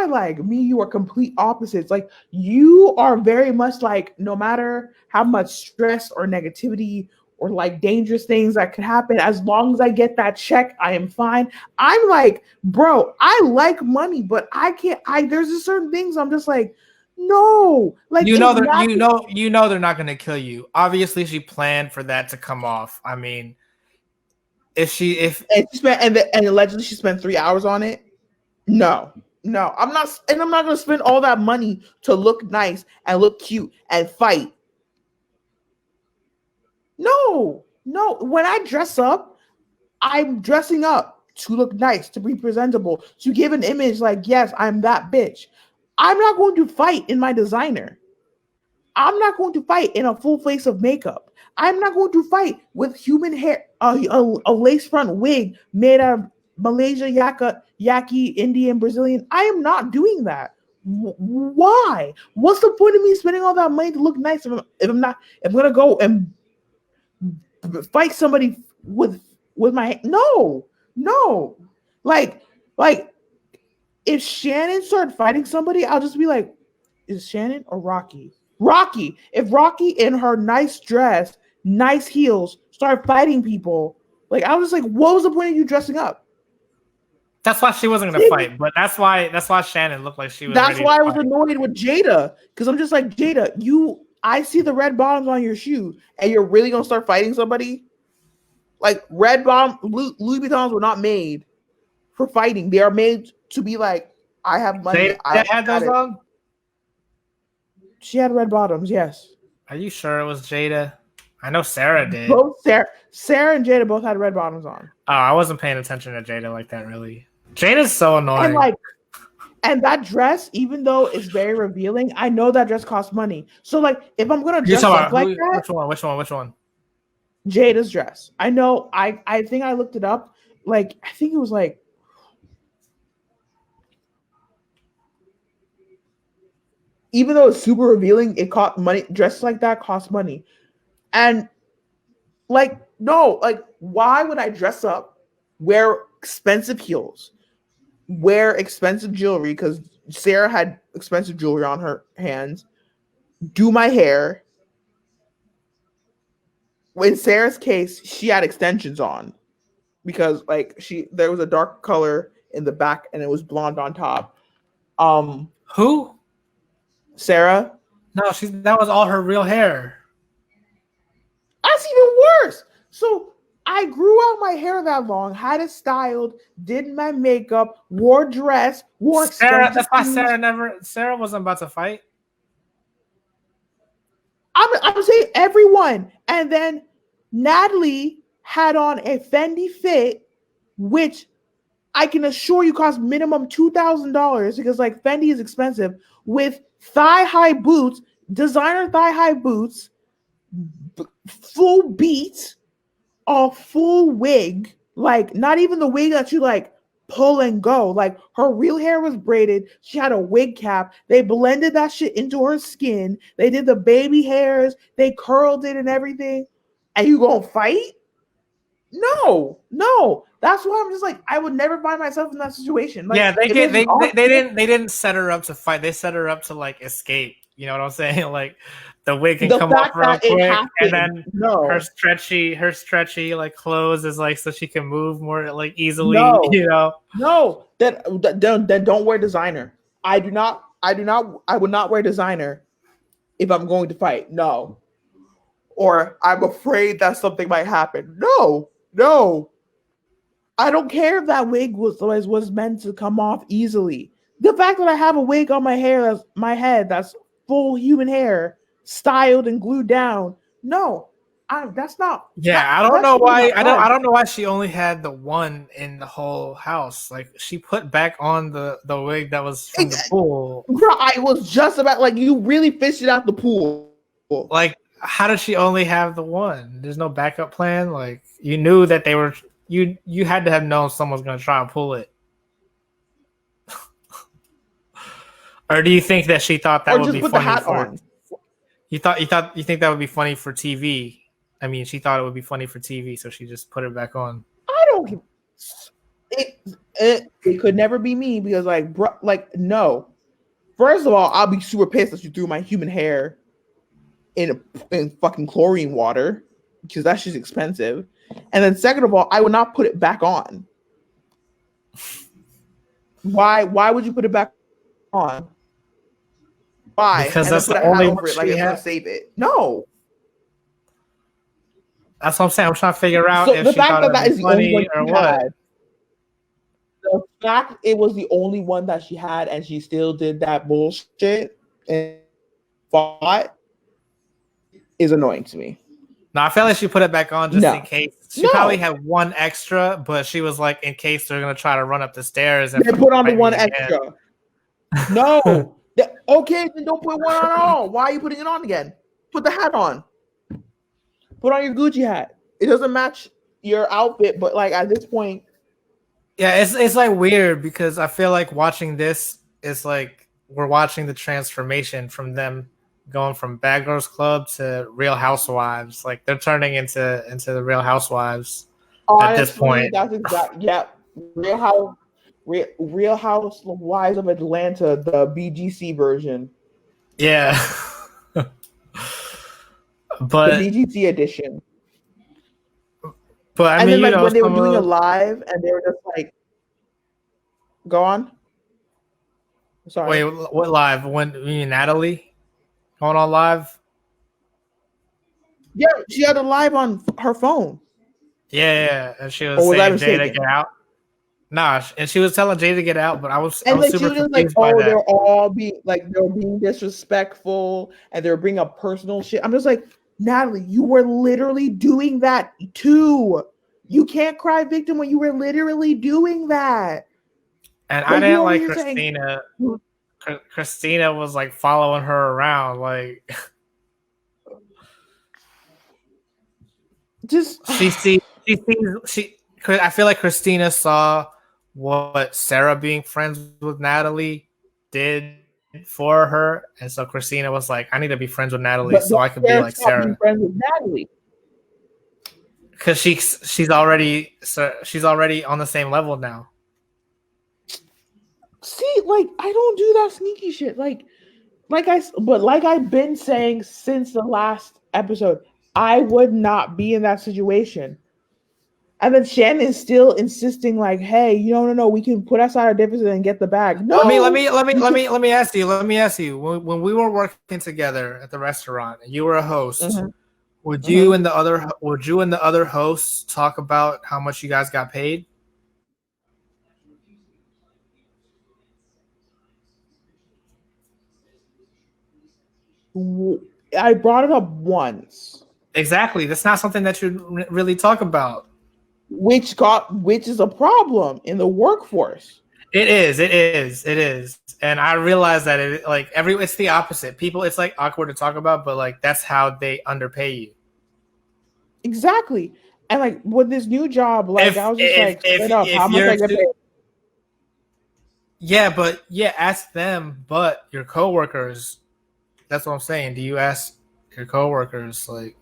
like, me, you are complete opposites. Like, you are very much like, no matter how much stress or negativity or like dangerous things that could happen, as long as I get that check, I am fine. I'm like, bro, I like money, but there's just certain things I'm just like, no, like, you know they're not going to kill you. Obviously, she planned for that to come off. I mean, and allegedly she spent 3 hours on it. No, I'm not going to spend all that money to look nice and look cute and fight. No. When I dress up, I'm dressing up to look nice, to be presentable, to give an image like, yes, I'm that bitch. I'm not going to fight in my designer. I'm not going to fight in a full face of makeup. I'm not going to fight with human hair, a lace front wig made out of Malaysia, Yaqui, Indian, Brazilian. I am not doing that. Why? What's the point of me spending all that money to look nice if I'm going to go and fight somebody with my no. Like if Shannon started fighting somebody, I'll just be like, is Shannon or Rocky? If Rocky in her nice dress, nice heels started fighting people, like, I was just like, what was the point of you dressing up? That's why she wasn't gonna fight, but that's why Shannon looked like she was. That's why I was annoyed with Jada, because I'm just like, Jada, I see the red bottoms on your shoe, and you're really gonna start fighting somebody? Like, red bottom Louis Vuittons were not made for fighting. They are made to be like, I have money. They had those on? She had red bottoms, yes. Are you sure it was Jada? I know Sarah did. Both Sarah and Jada both had red bottoms on. Oh, I wasn't paying attention to Jada like that, really. Jada's so annoying. And that dress, even though it's very revealing, I know that dress costs money. So, like, if I'm gonna dress up like that, which one? Jada's dress. I know. I think I looked it up. Like I think it was like, even though it's super revealing, it cost money. Dresses like that cost money, and like no, like why would I dress up, wear expensive heels, wear expensive jewelry because Sarah had expensive jewelry on her hands, do my hair. In Sarah's case, she had extensions on because like there was a dark color in the back and it was blonde on top. Who? Sarah, No, that was all her real hair. that's even worse. So I grew out my hair that long, had it styled, did my makeup, wore dress, wore Sarah, extensive that's why shoes. Sarah wasn't about to fight. I'm saying everyone. And then Natalie had on a Fendi fit, which I can assure you cost minimum $2,000 because like Fendi is expensive, with thigh high boots, designer thigh high boots, full beats, a full wig, like not even the wig that you like pull and go. Like her real hair was braided. She had a wig cap. They blended that shit into her skin. They did the baby hairs. They curled it and everything. And you gonna fight? No, no. That's why I'm just like, I would never find myself in that situation. Like, Yeah, if it's an off, they didn't set her up to fight. They set her up to like escape. You know what I'm saying? Like the wig can the come off fact real that it quick, and happened, then no, her stretchy like clothes is like so she can move more like easily. no, You know? no. Then don't wear designer. I would not wear designer if I'm going to fight. No. Or I'm afraid that something might happen. No, no. I don't care if that wig was meant to come off easily. The fact that I have a wig on my head that's full human hair, styled and glued down. No, that's not Yeah, that I don't that know shit is why. not fun. I don't know why she only had the one in the whole house. Like she put back on the wig that was from the pool. Bro, I was just about like you really fished it out the pool. Like, how did she only have the one? There's no backup plan. Like, you knew that they were you had to have known someone was gonna try and pull it. Or do you think that she thought that Or would just be put the funny hat for? on. You think that would be funny for TV? I mean, she thought it would be funny for TV, so she just put it back on. I don't it, it could never be me because like bro, like no. First of all, I'll be super pissed that you threw my human hair in fucking chlorine water because that's just expensive. And then second of all, I would not put it back on. Why would you put it back on? Why? Because And then that's put the a hat only one over it like she it's gonna had. save it. No. That's what I'm saying. I'm trying to figure out So if the she fact thought it that would that be is the only one funny or she what. had, the fact it was the only one that she had and she still did that bullshit and fought is annoying to me. No, I feel like she put it back on just in No. case. She probably No. had one extra, but she was like, in case they're gonna try to run up the stairs and They put on the fight me one again. extra. No. Okay, then don't put one on at all. Why are you putting it on again? Put the hat on. Put on your Gucci hat. It doesn't match your outfit, but like at this point, Yeah, it's like weird because I feel like watching this is like we're watching the transformation from them going from Bad Girls Club to Real Housewives. Like they're turning into the Real Housewives at this honestly, point. that's exact. Yeah, Real House, Real Housewives of Atlanta, the BGC version, Yeah. the but BGC edition. I And mean, then you like know, when they were some doing a of live, and they were just like, "Go on." wait, Sorry. what live? When you mean Natalie going on live? Yeah, she had a live on her phone, Yeah, and she was or was I saying Jada mistaken? get out. Nah, and she was telling Jada to get out, but I And was like she super was just like, confused by "Oh, that. they're being disrespectful, and they're bringing up personal shit." I'm just like, Natalie, you were literally doing that too. You can't cry victim when you were literally doing that. And I Like you didn't over like here saying, Christina. Christina was like following her around, like Just she. I feel like Christina saw what Sarah being friends with Natalie did for her, and so Christina was like, "I need to be friends with Natalie but so don't I could be Sarah like stop being Sarah." friends with Natalie. Because she's already on the same level now. See, like I don't do that sneaky shit. Like I've been saying since the last episode, I would not be in that situation. And then Shannon's still insisting, like, "Hey, no, we can put aside our differences and get the bag." No, Let me ask you. Let me ask you. When we were working together at the restaurant, and you were a host. Mm-hmm. Would you Mm-hmm. and the other hosts talk about how much you guys got paid? I brought it up once, Exactly. That's not something that you really talk about. which is a problem in the workforce. It is. It is. It is. And I realize that it's the opposite. People, it's like awkward to talk about, but like that's how they underpay you. Exactly. And like with this new job, like I was just like straight up, how If much you're I get paid? ask them, but your coworkers. That's what I'm saying. Do you ask your coworkers like?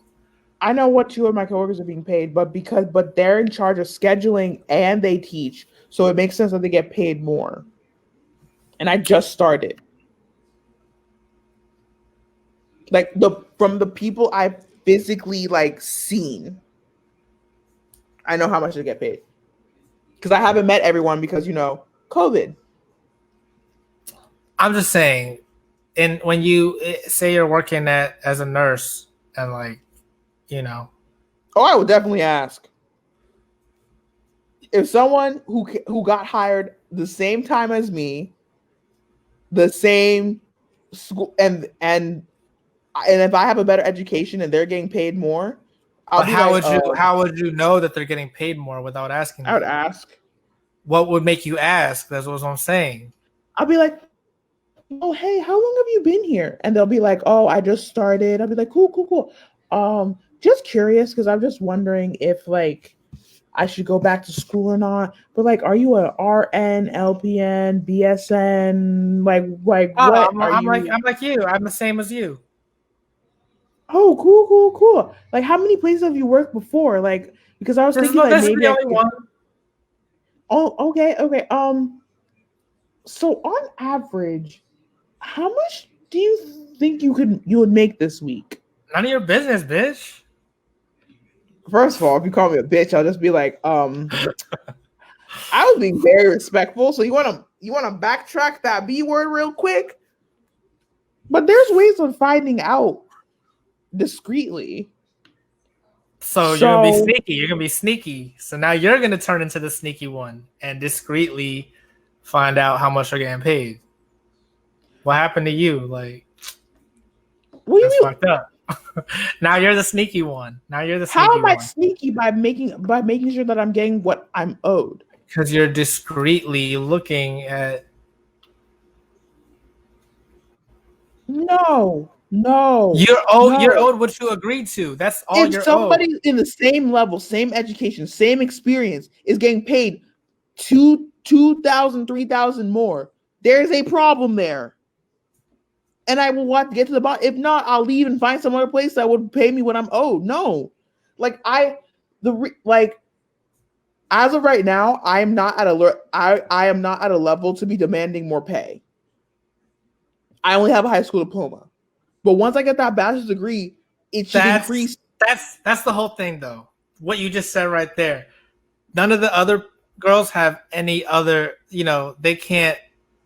I know what two of my coworkers are being paid, but they're in charge of scheduling and they teach, so it makes sense that they get paid more. And I just started. Like from the people I've physically like seen, I know how much they get paid. Because I haven't met everyone because COVID. I'm just saying, and when you say you're working as a nurse and like, you know, Oh, I would definitely ask. If someone who got hired the same time as me, the same school, and if I have a better education and they're getting paid more, I'll but be like, how would you know that they're getting paid more without asking I would them? ask. What would make you ask? That's what I'm saying. I'll be like, "Oh, hey, how long have you been here?" And they'll be like, "Oh, I just started." I'll be like, "Cool, cool, cool." Just curious because I'm just wondering if like I should go back to school or not. But like, are you a RN, LPN, BSN? Like Oh, what are you? I'm like you. I'm the same as you. Oh, cool, cool, cool. Like, how many places have you worked before? Like, because I was thinking like This is maybe the I only could. one. Oh, okay, okay. So on average, how much do you think you would make this week? None of your business, bitch. First of all, if you call me a bitch, I'll just be like, I was being very respectful. So you wanna backtrack that B word real quick? But there's ways of finding out discreetly. So you're gonna be So sneaky. You're gonna be sneaky. So now you're gonna turn into the sneaky one and discreetly find out how much you're getting paid. What happened to you? Like what do that's you mean? fucked up. Now you're the sneaky one. Now you're the How sneaky am I one sneaky by making sure that I'm getting what I'm owed? because you're discreetly looking at. No, no, You're no. owed what you agreed to. That's all If you're owed. somebody in the same level, same education, same experience is getting paid 2,000, 3,000 more, there's a problem there. And I will want to get to the bottom. If not, I'll leave and find some other place that would pay me what I'm owed. No, like like as of right now, I am not at I am not at a level to be demanding more pay. I only have a high school diploma, but once I get that bachelor's degree, it should That's increase. that's the whole thing, though. What you just said right there. None of the other girls have any other. They can't.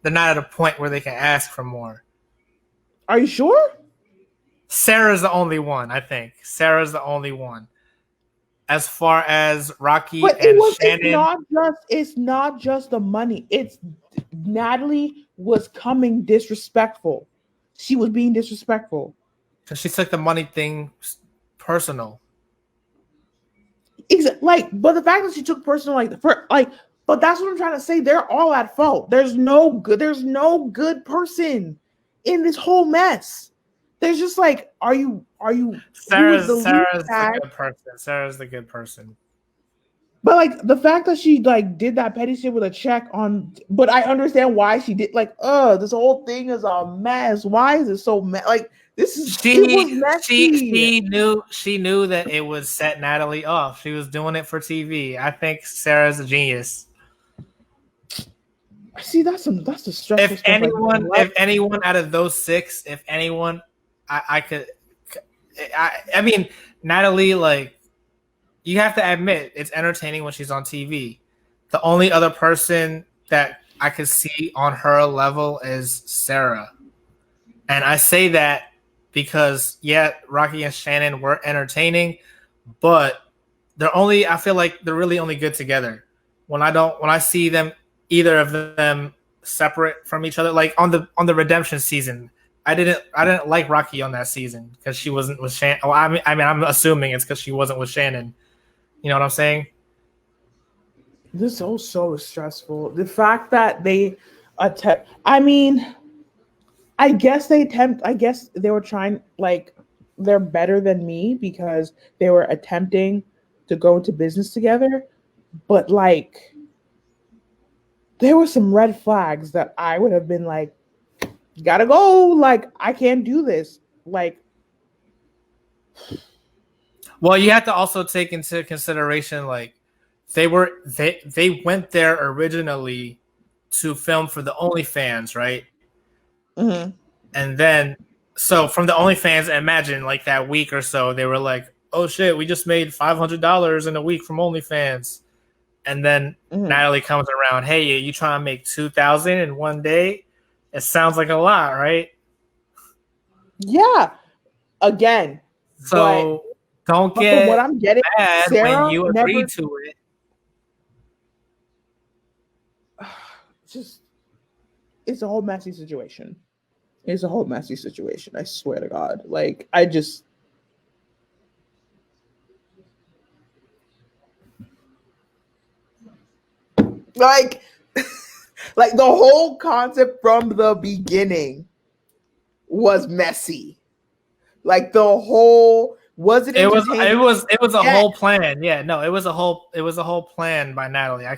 They're not at a point where they can ask for more. Are you sure? Sarah's the only one. I think Sarah's the only one. As far as Rocky But and Shannon, it's not just the money. It's Natalie was coming disrespectful. She was being disrespectful. because she took the money thing personal. Like, but the fact that she took personal but that's what I'm trying to say. They're all at fault. There's no good person in this whole mess. there's just like, are you who is the Sarah's least Sarah's the bad? good person. Sarah's the good person. But like the fact that she like did that petty shit with a check on, but I understand why she did. Like, this whole thing is a mess. Why is it so like this is? It was messy. She knew that it would set Natalie off. She was doing it for TV. I think Sarah's a genius. See, that's the stressful stuff. If anyone out of those six, if anyone, I could, I mean, Natalie, like, you have to admit it's entertaining when she's on TV. The only other person that I could see on her level is Sarah. And I say that because, yeah, Rocky and Shannon were entertaining, but I feel like they're really only good together. When I see them, either of them separate from each other, like on the redemption season, I didn't like Rocky on that season because she wasn't with Shannon. Oh, I mean, I'm assuming it's because she wasn't with Shannon. You know what I'm saying? This is so stressful. The fact that they attempt. I mean, I guess they were trying, like, they're better than me because they were attempting to go into business together, but like there were some red flags that I would have been like, gotta go, like I can't do this. Like, well, you have to also take into consideration, like, they went there originally to film for the OnlyFans, right? mm-hmm. And then, so from the OnlyFans, imagine like that week or so, they were like, "Oh shit, we just made $500 in a week from OnlyFans." And then Natalie comes around, "Hey, you trying to make 2,000 in one day? It sounds like a lot, right?" Yeah. Again, so don't get what I'm getting, mad Sarah when you agree to it. Just, it's a whole messy situation. It's a whole messy situation. I swear to God. Like, I just. Like, like the whole concept from the beginning was messy. Like the whole was it? It was a whole plan. Yeah, no, it was a whole plan by Natalie. I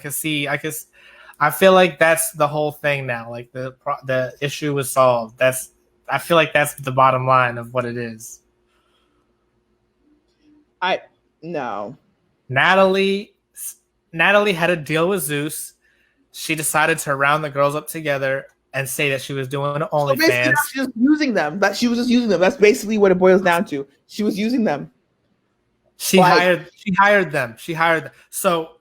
feel like that's the whole thing now. Like the issue was solved. I feel like that's the bottom line of what it is. No. Natalie had a deal with Zeus. She decided to round the girls up together and say that she was doing OnlyFans. So she was using them. She was just using them. That's basically what it boils down to. She was using them. She hired them. So,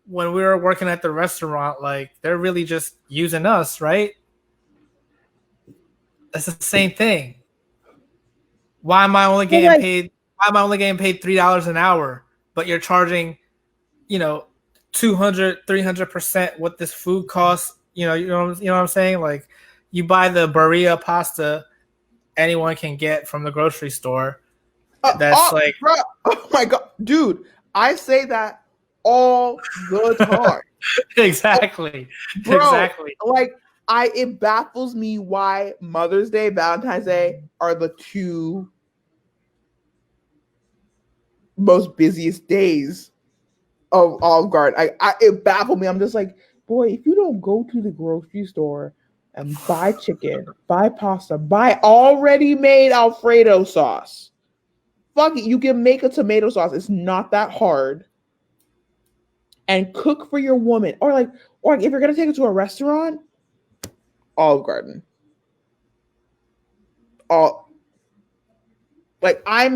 when we were working at the restaurant, like, they're really just using us, right? That's the same thing. Why am I only getting paid? Why am I only getting paid $3 an hour? But you're charging, 200, 300% what this food costs. You know what I'm saying? Like, you buy the burrito pasta anyone can get from the grocery store. That's bro, oh my God, dude! I say that all the time. Exactly. Bro, exactly. Like, it baffles me why Mother's Day, Valentine's Day are the two most busiest days of Olive Garden. It baffled me. I'm just like, boy, if you don't go to the grocery store and buy chicken, buy pasta, buy already made Alfredo sauce. Fuck it, you can make a tomato sauce. It's not that hard. And cook for your woman. Or if you're gonna take it to a restaurant, Olive Garden. I'm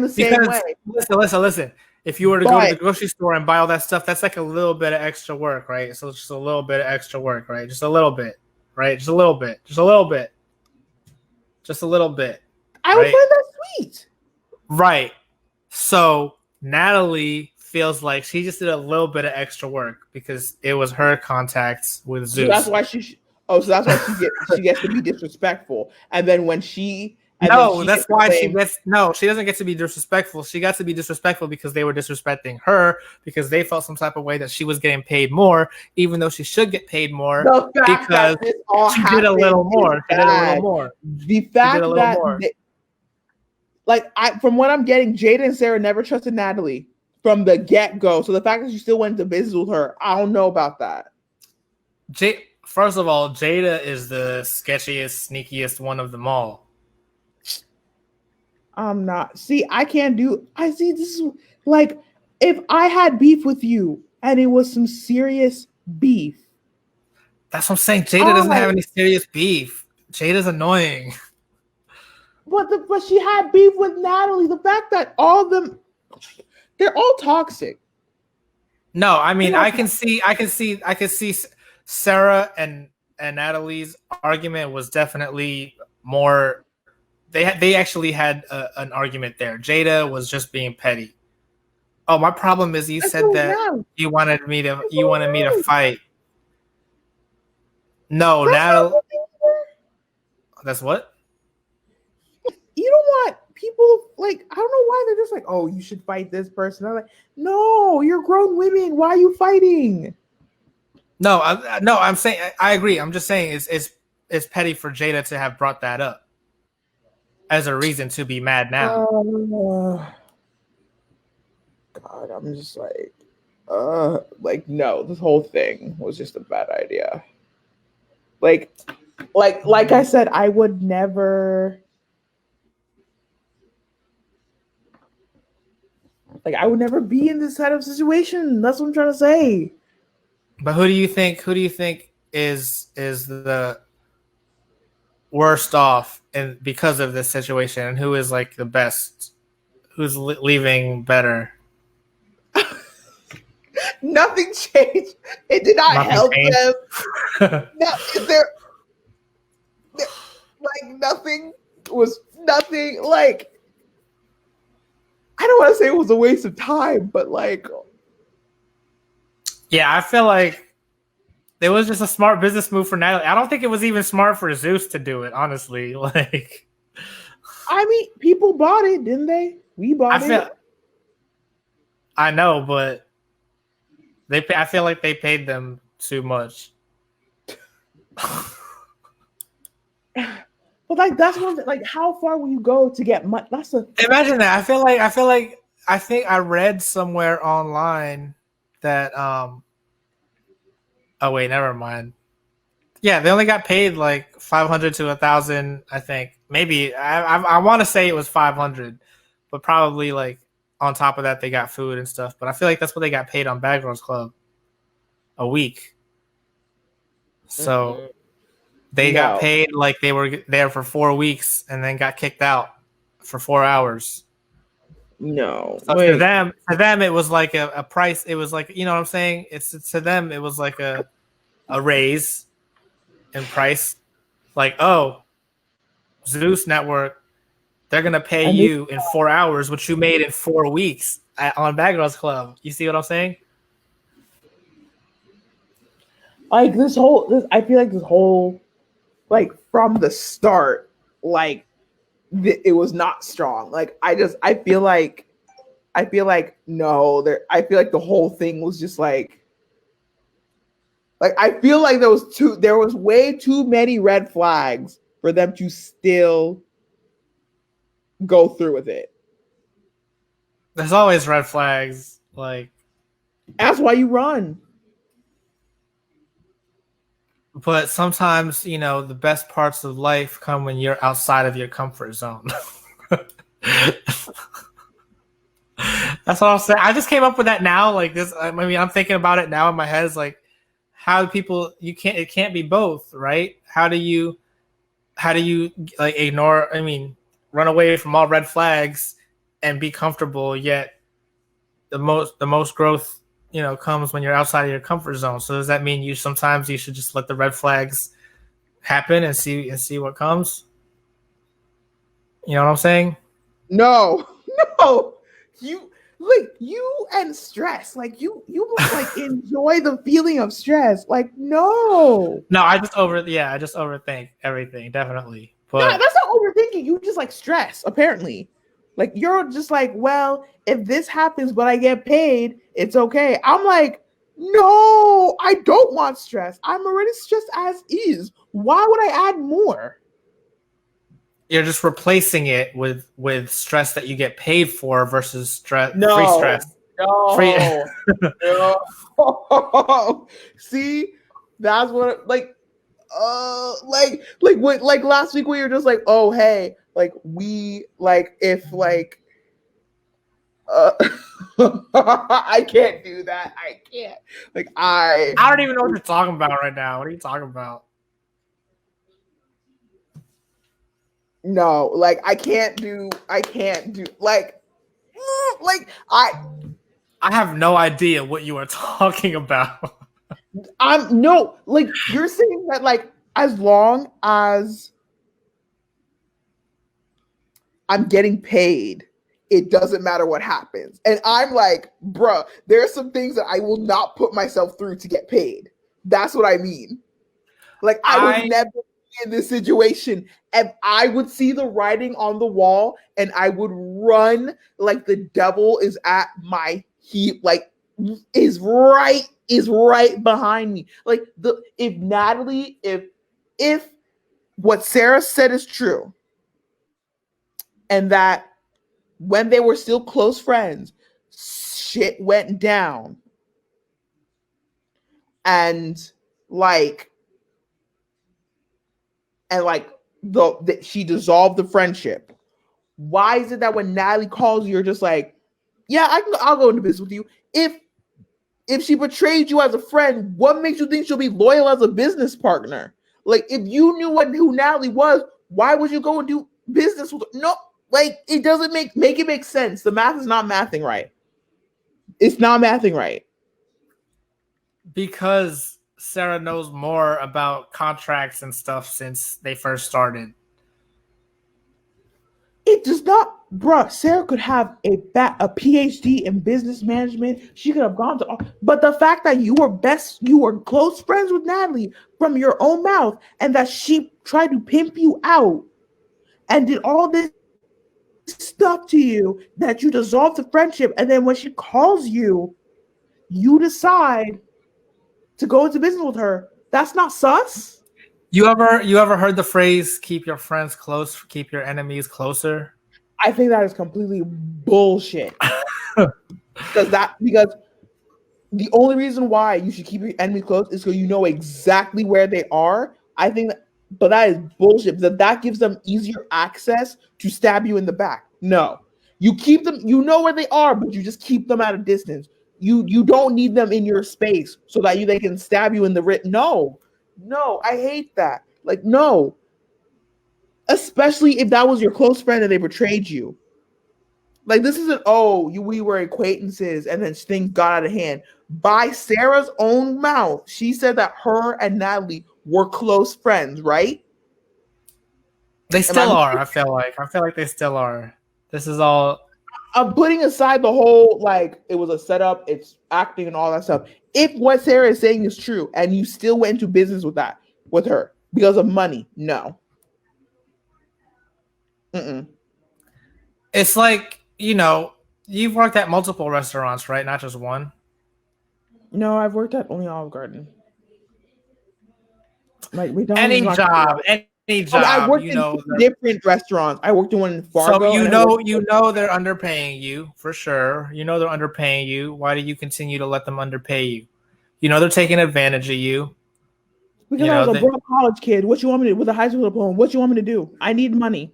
the same way. Listen. If you were to go to the grocery store and buy all that stuff, that's like a little bit of extra work, right? So it's just a little bit of extra work, right? Just a little bit, right? Just a little bit. I would find that sweet. Right. So Natalie feels like she just did a little bit of extra work because it was her contacts with Zeus. So that's why she gets to be disrespectful. And then when she she doesn't get to be disrespectful. She got to be disrespectful because they were disrespecting her because they felt some type of way that she was getting paid more, even though she should get paid more because she did a little more. The fact that Like from what I'm getting, Jada and Sarah never trusted Natalie from the get go. So the fact that you still went into business with her, I don't know about that. First of all, Jada is the sketchiest, sneakiest one of them all. I'm not. See, I can't do. I see this is like if I had beef with you and it was some serious beef. That's what I'm saying. Jada doesn't have any serious beef. Jada's annoying. But she had beef with Natalie. The fact that all of them, they're all toxic. No, I mean I can see Sarah and Natalie's argument was definitely more. They actually had an argument there. Jada was just being petty. Oh, my problem is you said that you wanted me to fight. No, Natalie. That's what? You don't want people like, I don't know why they're just like, oh, you should fight this person. I'm like, no, you're grown women. Why are you fighting? No, I'm saying I agree. I'm just saying it's petty for Jada to have brought that up as a reason to be mad now. God, I'm just like no, this whole thing was just a bad idea. Like I said, I would never. Like I would never be in this kind of situation. That's what I'm trying to say. But who do you think is the worst off and because of this situation, and who is like the best? Who's leaving better? Nothing changed. It did not help them. No, like nothing was nothing. Like I don't want to say it was a waste of time, but like, yeah, I feel like it was just a smart business move for Natalie. I don't think it was even smart for Zeus to do it, honestly. Like, I mean, people bought it, didn't they? We bought it. I know, but I feel like they paid them too much. But like that's one. Like, how far will you go to get money? That's a imagine that. I think I read somewhere online that oh wait, never mind. Yeah, they only got paid like 500 to 1,000. I think maybe I want to say it was 500, but probably like on top of that they got food and stuff. But I feel like that's what they got paid on Bad Girls Club a week. So they got paid like they were there for 4 weeks and then got kicked out for 4 hours. No. So for them it was like a price. It was like, you know what I'm saying? It's to them it was like a raise in price. Like, oh, Zeus Network, they're gonna pay you in 4 hours what you made in 4 weeks on Bad Girls Club. You see what I'm saying? Like I feel like this whole, like from the start, like it was not strong. Like I feel like no, I feel like the whole thing was just like I feel like there was way too many red flags for them to still go through with it. There's always red flags. Like, that's why you run. But sometimes, you know, the best parts of life come when you're outside of your comfort zone. That's what I'm saying. I just came up with that now. Like this, I mean, I'm thinking about it now in my head. It's like, how do people? It can't be both, right? How do you like ignore? I mean, run away from all red flags and be comfortable. Yet, the most growth, you know, comes when you're outside of your comfort zone. So does that mean you sometimes you should just let the red flags happen and see what comes? You know what I'm saying? No. You and stress. Like you like enjoy the feeling of stress. Like no. No, I just overthink everything, definitely. But no, that's not overthinking. You just like stress, apparently. Like you're just like, well, if this happens but I get paid, it's okay. I'm like, no, I don't want stress. I'm already stressed as is. Why would I add more? You're just replacing it with stress that you get paid for versus free No, stress. Free. no, no. See, that's what like last week we were just like, oh hey, like we like if like uh I can't do that. I can't. Like I don't even know what you're talking about right now. What are you talking about? no, like I can't do like I have no idea what you are talking about. I'm no, like you're saying that like as long as I'm getting paid, it doesn't matter what happens. And I'm like, bruh, there are some things that I will not put myself through to get paid. That's what I mean. Like I would I never be in this situation. And I would see the writing on the wall and I would run like the devil is at my heel, like is right behind me. Like the if Natalie, if what Sarah said is true, and that when they were still close friends, shit went down. And like like she dissolved the friendship. Why is it that when Natalie calls you, you're just like, yeah, I'll go into business with you. If she betrayed you as a friend, what makes you think she'll be loyal as a business partner? Like if you knew who Natalie was, why would you go and do business with her? No, like it doesn't make it make sense. The math is not mathing right. It's not mathing right. Because Sarah knows more about contracts and stuff since they first started. It does not, bruh. Sarah could have a PhD in business management. She could have gone to, but the fact that you were close friends with Natalie from your own mouth, and that she tried to pimp you out and did all this stuff to you, that you dissolved the friendship, and then when she calls you, you decide to go into business with her. That's not sus. You ever heard the phrase "keep your friends close, keep your enemies closer"? I think that is completely bullshit. Because the only reason why you should keep your enemy close is because you know exactly where they are. I think but that is bullshit. That gives them easier access to stab you in the back. No, you keep them. You know where they are, but you just keep them at a distance. You don't need them in your space so that they can stab you in the wrist. No, no, I hate that. Like no, especially if that was your close friend and they betrayed you. Like this isn't we were acquaintances and then things got out of hand. By Sarah's own mouth, she said that her and Natalie were close friends, right? They Am I? still are. I feel like they still are. This is all. I'm putting aside the whole like it was a setup, it's acting and all that stuff. If what Sarah is saying is true, and you still went into business with her because of money, no. Mm-mm. It's like you've worked at multiple restaurants, right? Not just one. No, I've worked at only Olive Garden. Like McDonald's is Any not. job, any I job, worked in different restaurants. I worked in one in So Fargo. you know they're underpaying you for sure. You know they're underpaying you. Why do you continue to let them underpay you? You know they're taking advantage of you. Because You I was know a that broke college kid. What you want me to do with a high school diploma? What you want me to do? I need money.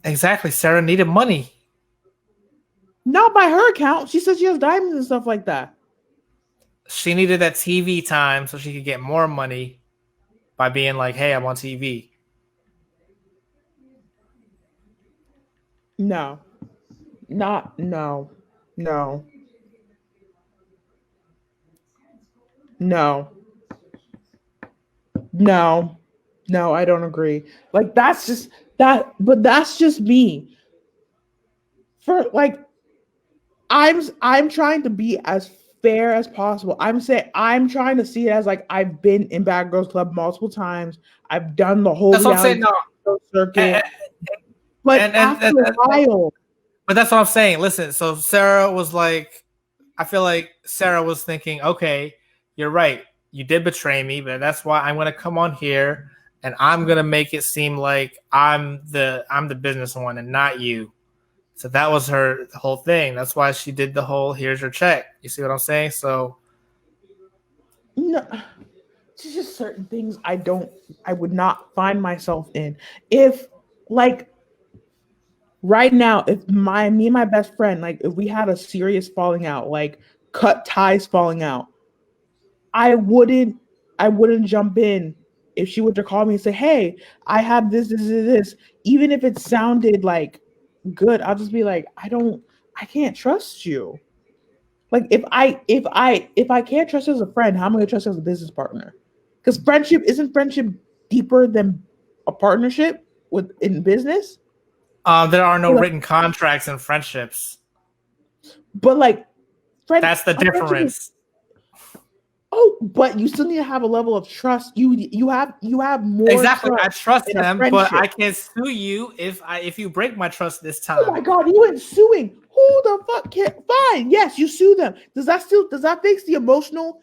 exactly. Sarah needed money. Not by her account. She says she has diamonds and stuff like that. She needed that TV time so she could get more money by being like, "Hey, I'm on TV." No. Not no. No. No. No. No, I don't agree. Like that's just that but that's just me. For like I'm trying to be as fair as possible. I'm trying to see it as like I've been in Bad Girls Club multiple times. I've done the whole That's what I'm saying. reality No, circuit. and But and, and, after and, a and while, but that's what I'm saying. Listen, so Sarah was like, I feel like Sarah was thinking, okay, you're right. You did betray me, but that's why I'm going to come on here and I'm gonna make it seem like I'm the business one and not you. So that was her whole thing. That's why she did the whole here's your check. You see what I'm saying? So No, it's just certain things I would not find myself in. If like right now, if me and my best friend, like if we had a serious falling out, like cut ties falling out, I wouldn't I wouldn't jump in if she were to call me and say, "Hey, I have this," even if it sounded like good. I'll just be like, I can't trust you. Like if I can't trust you as a friend, how am I gonna trust you as a business partner? Because friendship deeper than a partnership with in business? there are no But, written contracts in friendships. but like That's the a friendship is, difference. oh, but you still need to have a level of trust. You have more Exactly. I trust trust in a them, but I friendship. can't sue you if you break my trust this Oh my time. god, you went suing. Who the fuck can fine? Yes, you sue them. Does that fix the emotional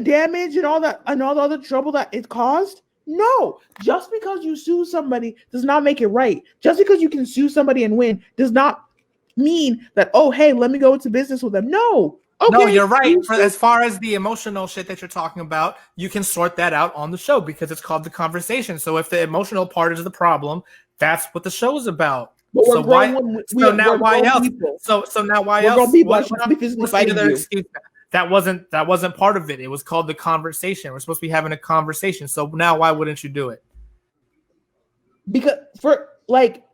damage and all the other trouble that it caused? No. Just because you sue somebody does not make it right. Just because you can sue somebody and win does not mean that, oh hey, let me go into business with them. No. No, Okay, you're right. you For sue. as far as the emotional shit that you're talking about, you can sort that out on the show because it's called the conversation. So if the emotional part is the problem, that's what the show is about. But we're So why? grown women. So now We're why grown else? people. So now why We're grown else? people. I should not be physically What's the fighting other you. excuse? That wasn't part of it. It was called the conversation. We're supposed to be having a conversation. So now why wouldn't you do it? Because for like,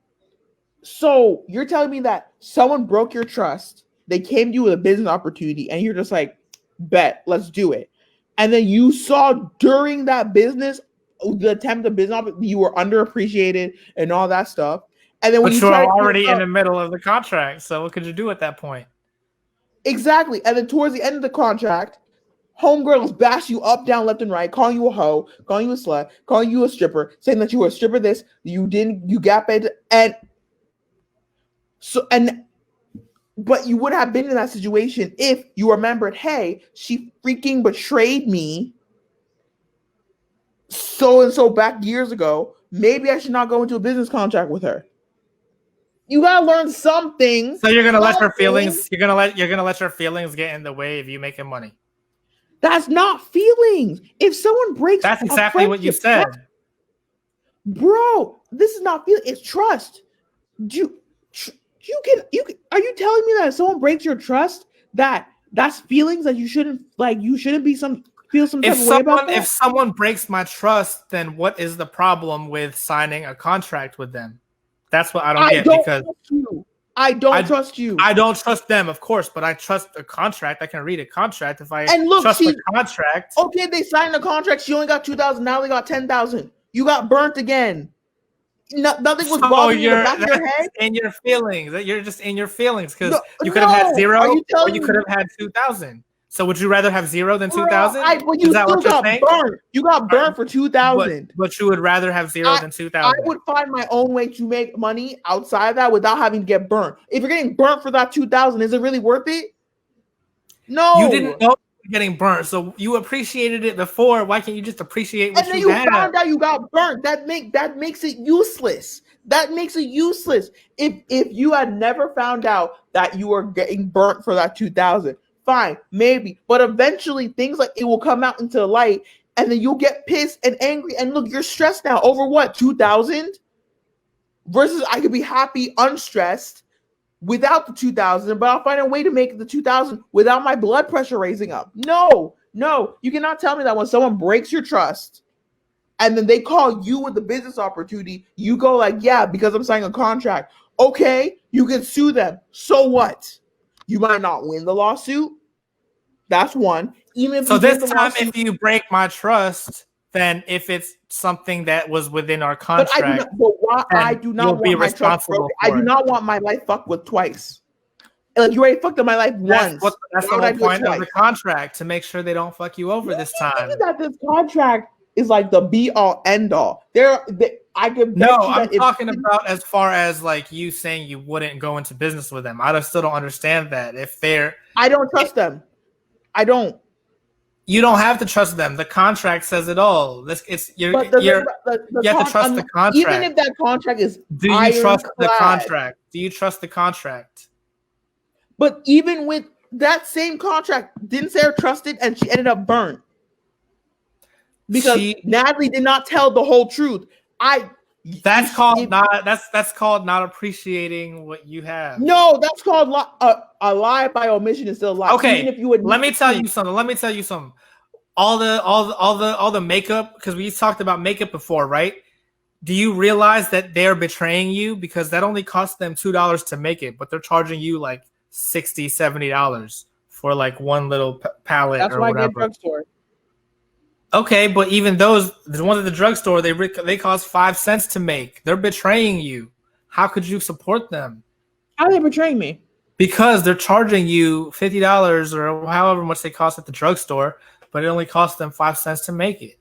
so you're telling me that someone broke your trust, they came to you with a business opportunity, and you're just like, bet, let's do it. And then you saw during that business, the attempt of business, you were underappreciated and all that stuff. And then when But you you're tried to already in the middle of the contract. So what could you do at that point? exactly, and then towards the end of the contract, homegirls bash you up, down, left, and right, calling you a hoe, calling you a slut, calling you a stripper, saying that you were a stripper. This you got paid, and so and but you would have been in that situation if you remembered, hey, she freaking betrayed me so and so back years ago. Maybe I should not go into a business contract with her. You gotta learn something. So you're gonna let your Something. feelings your feelings get in the way of you making money. That's not feelings. If someone breaks That's a exactly what you friendship, said. bro, this is not feeling. It's trust. Do you can are you telling me that if someone breaks your trust, that's feelings that you shouldn't be some feel some If type of way about someone if that? someone breaks my trust, then what is the problem with signing a contract with them? That's what I don't I get don't because trust you. I don't I trust you. I don't trust them, of course, but I trust a contract. I can read a contract. If I And look, trust the she contract, okay, they signed the contract. She only got 2,000. Now they got 10,000. You got burnt again. Nothing was so bothering you in the you're back of your that's head. in your feelings. That you're just in your feelings because No, you could have had no. Are zero you or you telling could me, have had 2,000. So would you rather have zero than bro? 2,000? But Is you that still what you're got saying? burnt. You got Right. burnt for But 2,000. but you would rather have zero I than I 2,000. would find my own way to make money outside of that without having to get burnt. If you're getting burnt for that 2,000, is it really worth it? You didn't No. know you were getting burnt, so you appreciated it before. Why can't you just appreciate And what then you you have? found out you got burnt. That makes it useless. That makes it useless. If you had never found out that you were getting burnt for that 2,000, fine, maybe. But eventually things like it will come out into the light, and then you'll get pissed and angry. And look, you're stressed now over what, 2,000? Versus I could be happy, unstressed without the 2,000, but I'll find a way to make the 2,000 without my blood pressure raising up. No, no, you cannot tell me that when someone breaks your trust and then they call you with the business opportunity, you go like, yeah, because I'm signing a contract. Okay, you can sue them. So what? You might not win the lawsuit. That's one. Even if So you this win the time, lawsuit, if you break my trust, then if it's something that was within our but I do contract, not. But why I then do not you'll be want my trust broken. responsible I for do it. not want my life fucked with twice. Like you already fucked up my life once. That's Why the would I whole do it point of twice? the contract to make sure they don't fuck you over You this think time. that this contract is like the be all end all? I can No, bet you I'm that if talking about as far as like you saying you wouldn't go into business with them. Still don't understand that. If they're I don't trust them, I don't. You don't have to trust them. The contract says it all. This it's But the thing you're about you have to trust the even if contract. that contract is Do you trust the ironclad, contract? Do you trust the contract? but even with that same contract, didn't Sarah trust it and she ended up burnt because She Natalie did not tell the whole truth. that's called not that's called not appreciating what you have. No, that's called a lie by omission is still a lie. Okay, Even if you would let me tell you something. Let me tell you something. All the makeup, because we talked about makeup before, right? Do you realize that they're betraying you because that only cost them $2 to make it, but they're charging you like $60, $70 for like one little palette that's or why I get whatever. drugstore. Okay, but even those, the ones at the drugstore, they cost 5 cents to make. They're betraying you. How could you support them? How are they betraying me? Because they're charging you $50 or however much they cost at the drugstore, but it only costs them 5 cents to make it.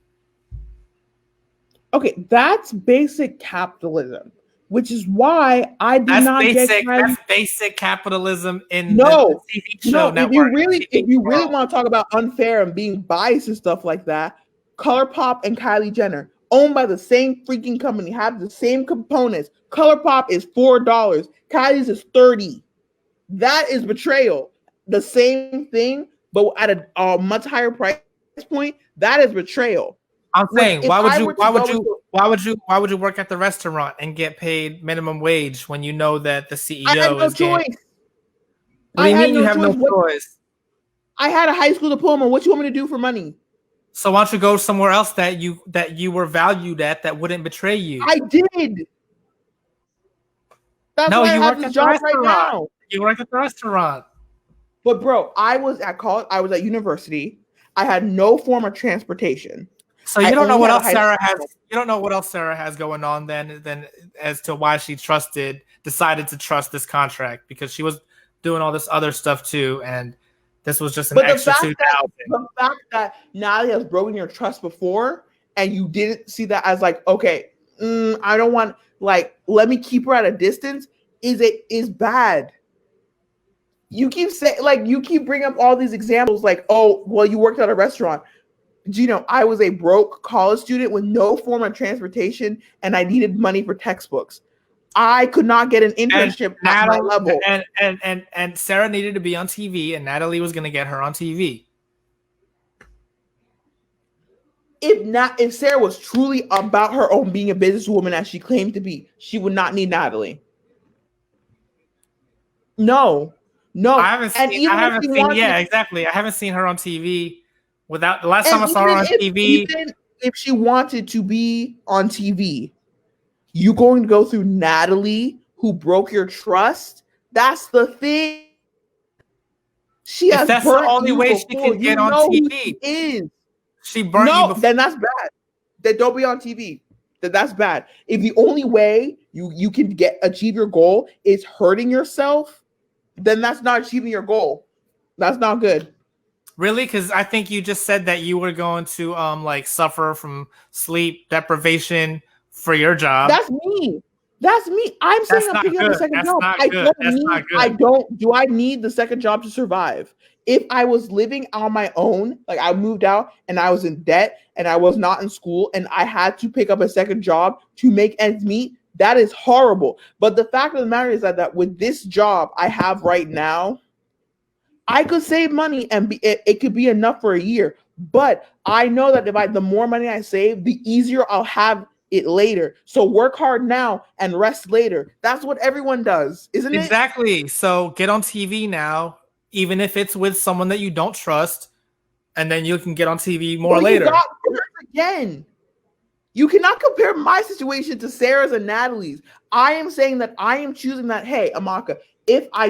Okay, that's basic capitalism, which is why I do not get That's basic capitalism in no, the TV show no. network. If you really want to talk about unfair and being biased and stuff like that, ColourPop and Kylie Jenner, owned by the same freaking company, have the same components. ColourPop is $4, Kylie's is 30. That is betrayal. The same thing, but at a much higher price point. That is betrayal. I'm saying, why would you work at the restaurant and get paid minimum wage when you know that the CEO I had no is choice. What do you mean you have no choice? I had a high school diploma. What you want me to do for money? So why don't you go somewhere else that you were valued at that wouldn't betray you? I did. That's why I have this job right now. You work at the restaurant. But bro, I was at college. I was at university. I had no form of transportation. So you don't know what else Sarah has. You don't know what else Sarah has going on then as to why she decided to trust this contract, because she was doing all this other stuff too, and this was just an extra 2,000. The fact that Natalie has broken your trust before, and you didn't see that as like, okay, I don't want, like, let me keep her at a distance, is bad. You keep saying, like, you keep bringing up all these examples, like, oh, well, you worked at a restaurant. Do you know, I was a broke college student with no form of transportation, and I needed money for textbooks. I could not get an internship at my level. And Sarah needed to be on TV, and Natalie was going to get her on TV. If Sarah was truly about her own being a businesswoman as she claimed to be, she would not need Natalie. No. I haven't seen. Yeah, exactly. I haven't seen her on TV. Without the last time I saw her on TV, even if she wanted to be on TV, you going to go through Natalie, who broke your trust? That's the thing. She has that's the only way she can get on TV. She burned you before. Then that's bad. Then don't be on TV. That's bad. If the only way you can achieve your goal is hurting yourself, then that's not achieving your goal. That's not good. Really? Because I think you just said that you were going to like suffer from sleep deprivation for your job. That's me. I'm saying I'm picking up the second job. Do I need the second job to survive? If I was living on my own, like I moved out and I was in debt and I was not in school and I had to pick up a second job to make ends meet, that is horrible. But the fact of the matter is that with this job I have right now, I could save money and it could be enough for a year. But I know that the more money I save, the easier I'll have it later. So work hard now and rest later. That's what everyone does, isn't it? Exactly. So get on TV now, even if it's with someone that you don't trust, and then you can get on TV more later. Again, you cannot compare my situation to Sarah's and Natalie's. I am saying that I am choosing that, hey, Amaka, if I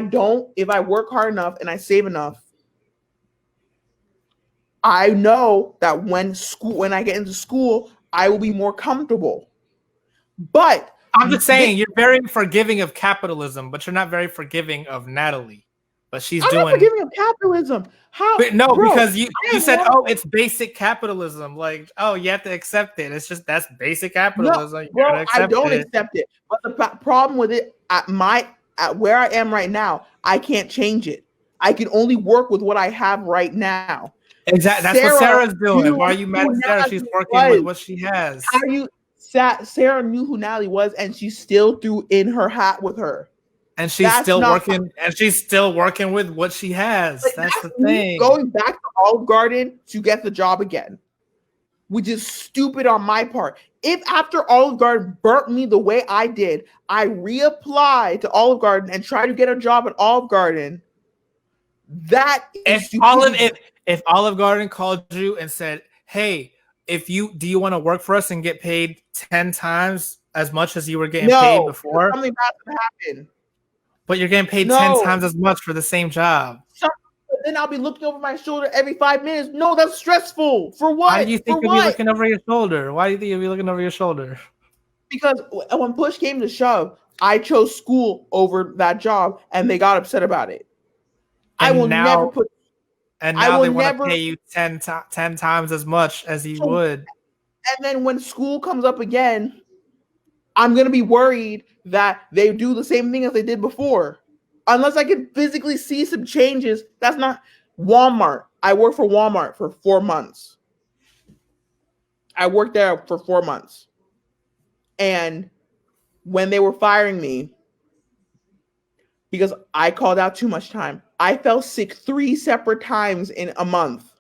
work hard enough and I save enough, I know that when I get into school, I will be more comfortable. But I'm just saying, you're very forgiving of capitalism, but you're not very forgiving of Natalie. But I'm not forgiving of capitalism. How? But no, bro, because you said, oh, it's basic capitalism. Like, oh, you have to accept it. It's just that's basic capitalism. No, bro, I don't accept it. But the problem with it at where I am right now, I can't change it. I can only work with what I have right now. Exactly. That's what Sarah Sarah's doing. knew Why are you mad who at Sarah? She's Natalie working with was. what she has. How you Sarah knew who Natalie was, and she still threw in her hat with her. And she's That's still not working. And she's still working with what she has. like, That's the that's me thing. going back to Olive Garden to get the job again, which is stupid on my part. If after Olive Garden burnt me the way I did, I reapply to Olive Garden and try to get a job at Olive Garden, that is If stupidity. if Olive Garden called you and said, "Hey, if you do you want to work for us and get paid 10 times as much as you were getting paid No, before, something bad's gonna happen. but you're getting paid 10 No. times as much for the same job." Then I'll be looking over my shoulder every 5 minutes. No, that's stressful. For Why do what? you For think you'll be what? looking over your shoulder? Why do you think you'll be looking over your shoulder? Because when push came to shove, I chose school over that job, and they got upset about it. I will And never now put. and I now will they want to never. pay you 10 times as much as you So, would. and then when school comes up again, I'm gonna be worried that they do the same thing as they did before. Unless I can physically see some changes. That's not Walmart. I worked for Walmart for 4 months. I worked there for 4 months. And when they were firing me, because I called out too much time, I fell sick 3 separate times in a month.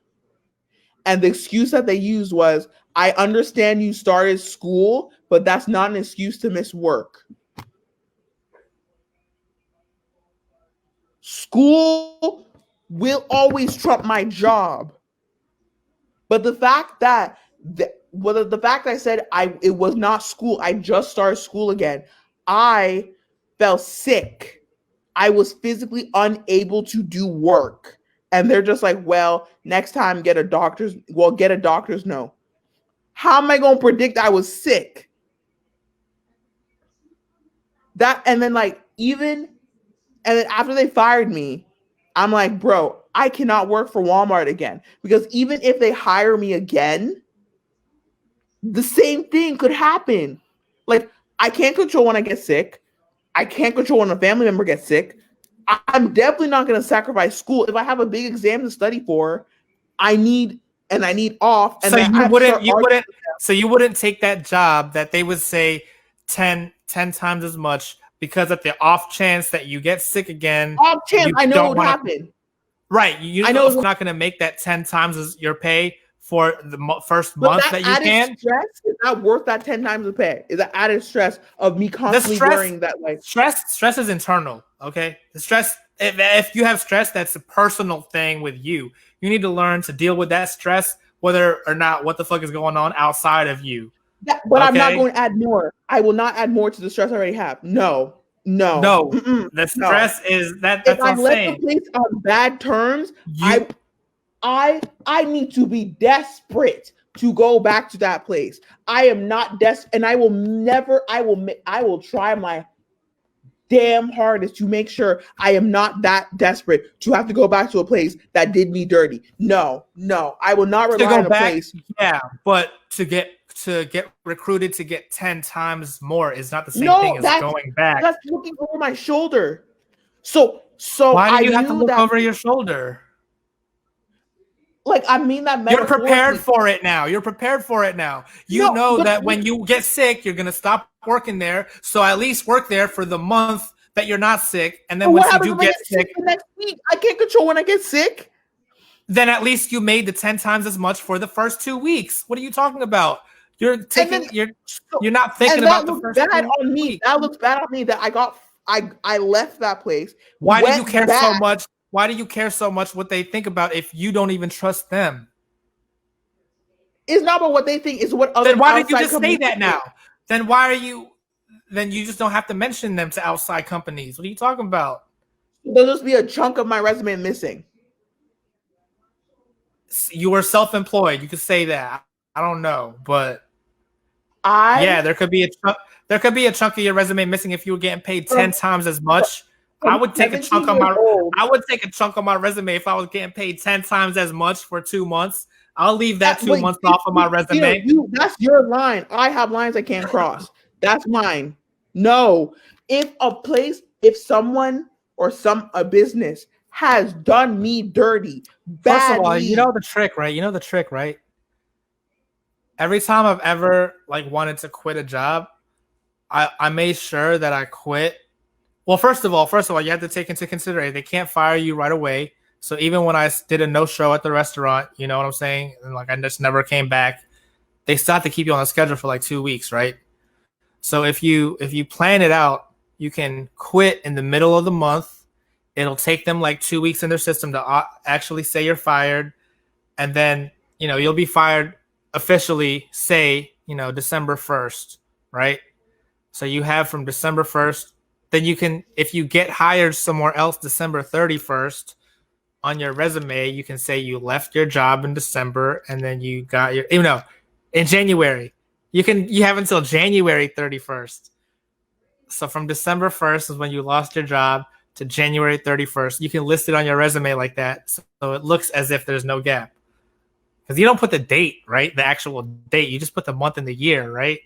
And the excuse that they used was, I understand you started school, but that's not an excuse to miss work. School will always trump my job. But the fact that the fact that I said it was not school, I just started school again. I fell sick. I was physically unable to do work. And they're just like, well, next time get a doctor's note. How am I going to predict I was sick? That and then like even and then after they fired me, I'm like, bro, I cannot work for Walmart again because even if they hire me again, the same thing could happen. Like I can't control when I get sick. I can't control when a family member gets sick. I'm definitely not going to sacrifice school. If I have a big exam to study for, I need off, and So then I you have to start wouldn't so you wouldn't take that job that they would say 10 times as much because at the off chance that you get sick again, off chance. you I know it don't would want to. happen. Right, you're I know, not going to make that 10 times as your pay for the first but month that that you added can. stress is not worth that 10 times the pay. Is that added stress of me The constantly worrying that like stress is internal. Okay, the stress. If you have stress, that's a personal thing with you. You need to learn to deal with that stress, whether or not what the fuck is going on outside of you. but I'm not Okay. going to add more. I will not add more to the stress I already have. No, no, No, the no. stress is that. If That's what I I'm left the saying. place on bad terms, You I need to be desperate to go back to that place. I am not desperate, and I will never. I will try my damn hardest to make sure I am not that desperate to have to go back to a place that did me dirty. No, I will not to rely go on a back, place. yeah, but to get recruited to get 10 times more is not the same No, thing as going back. that's looking over my shoulder. So Why I do you have to knew look that. over your shoulder? Like I mean that You're prepared metaphorically. for it now. You're prepared for it now. You No, know but that when you get sick, you're gonna stop working there. So at least work there for the month that you're not sick, and then what once you happens do if I get get sick sick, the next week? I can't control when I get sick. then at least you made the 10 times as much for the first 2 weeks. What are you talking about? You're And then taking you're so, you're not thinking and about that the looks first bad two on me. weeks. That looks bad on me that I left that place, Why do you went care so back. much? Why do you care so much what they think about if you don't even trust them? It's not about what they think, it's what other Then why did you outside just say companies that think. now? Then why are you then you just don't have to mention them to outside companies. What are you talking about? There'll just be a chunk of my resume missing. You were self-employed. You could say that. I don't know, but yeah, I there could be a chunk of your resume missing if you were getting paid 10 from times as much. I from would take a chunk 17 of years old. I would take a chunk of my resume if I was getting paid 10 times as much for 2 months. I'll leave that two Wait, months off of my resume. you that's your line. I have lines I can't cross. That's mine. No. If someone or a business has done me dirty First of all, badly. you know the trick, right? You know the trick, right? Every time I've ever like wanted to quit a job, I made sure that I quit. Well, first of all, you have to take into consideration they can't fire you right away. So even when I did a no show at the restaurant, you know what I'm saying, and like I just never came back, they still have to keep you on the schedule for like 2 weeks, right? So if you plan it out, you can quit in the middle of the month. It'll take them like 2 weeks in their system to actually say you're fired, and then you'll be fired officially, say December 1st, right? So you have from December 1st, then you can, if you get hired somewhere else December 31st, on your resume, you can say you left your job in December and then you got your, in January. You have until January 31st. So from December 1st is when you lost your job to January 31st. You can list it on your resume like that. So it looks as if there's no gap. Because you don't put the date, right? The actual date. You just put the month and the year, right?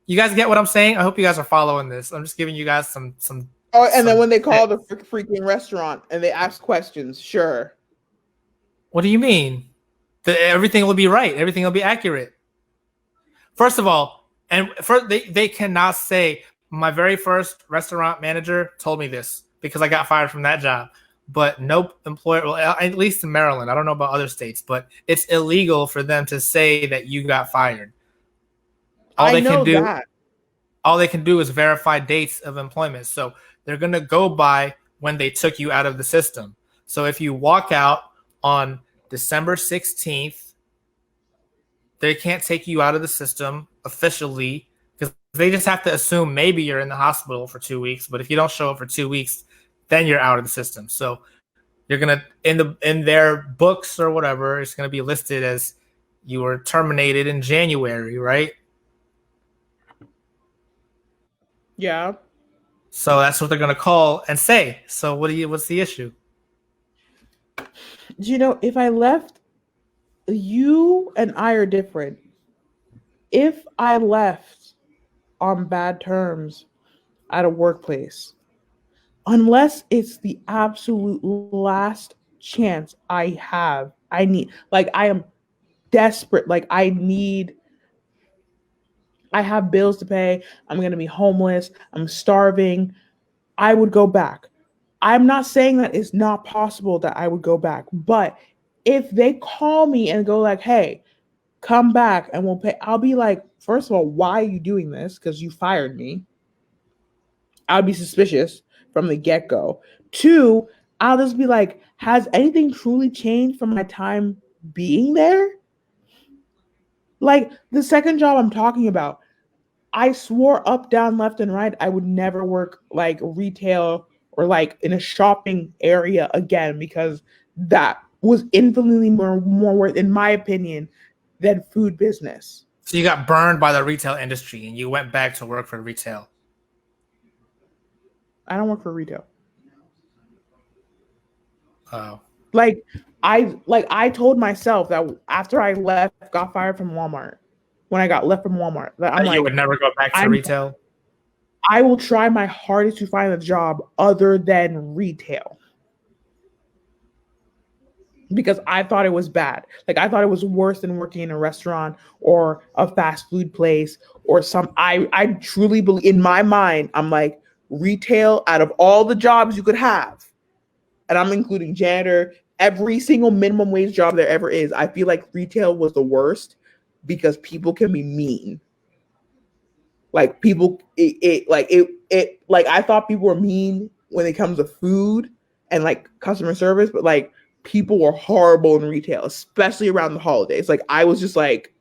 You guys get what I'm saying? I hope you guys are following this. I'm just giving you guys some. Oh, and then when they call the freaking restaurant and they ask questions, sure. What do you mean? Everything will be right. Everything will be accurate. First of all, they cannot say my very first restaurant manager told me this because I got fired from that job. But no employer, well, at least in Maryland, I don't know about other states, but it's illegal for them to say that you got fired. All they can do is verify dates of employment. So they're going to go by when they took you out of the system. So if you walk out on December 16th, they can't take you out of the system officially because they just have to assume maybe you're in the hospital for 2 weeks. But if you don't show up for 2 weeks, then you're out of the system. So you're going to, in their books or whatever, it's going to be listed as you were terminated in January, right? Yeah. So that's what they're going to call and say. So what's the issue? If I left, you and I are different. If I left on bad terms at a workplace, unless it's the absolute last chance I have, I am desperate. I have bills to pay. I'm going to be homeless. I'm starving. I would go back. I'm not saying that it's not possible that I would go back, but if they call me and go like, "Hey, come back and we'll pay," I'll be like, first of all, why are you doing this? Because you fired me. I'll be suspicious from the get go. Two, I'll just be like, has anything truly changed from my time being there? Like the second job I'm talking about, I swore up, down, left, and right I would never work like retail or like in a shopping area again because that was infinitely more worth, in my opinion, than food business. So you got burned by the retail industry and you went back to work for retail. I don't work for retail. Oh. I told myself that after I got fired from Walmart, when I got left from Walmart, that I'm like, you would never go back to retail. I will try my hardest to find a job other than retail. Because I thought it was bad. Like I thought it was worse than working in a restaurant or a fast food place or I truly believe, in my mind, I'm like, retail, out of all the jobs you could have, and I'm including janitor, every single minimum wage job there ever is, I feel like retail was the worst because people can be mean. Like people, I thought people were mean when it comes to food and like customer service, but like people were horrible in retail, especially around the holidays. Like I was just like,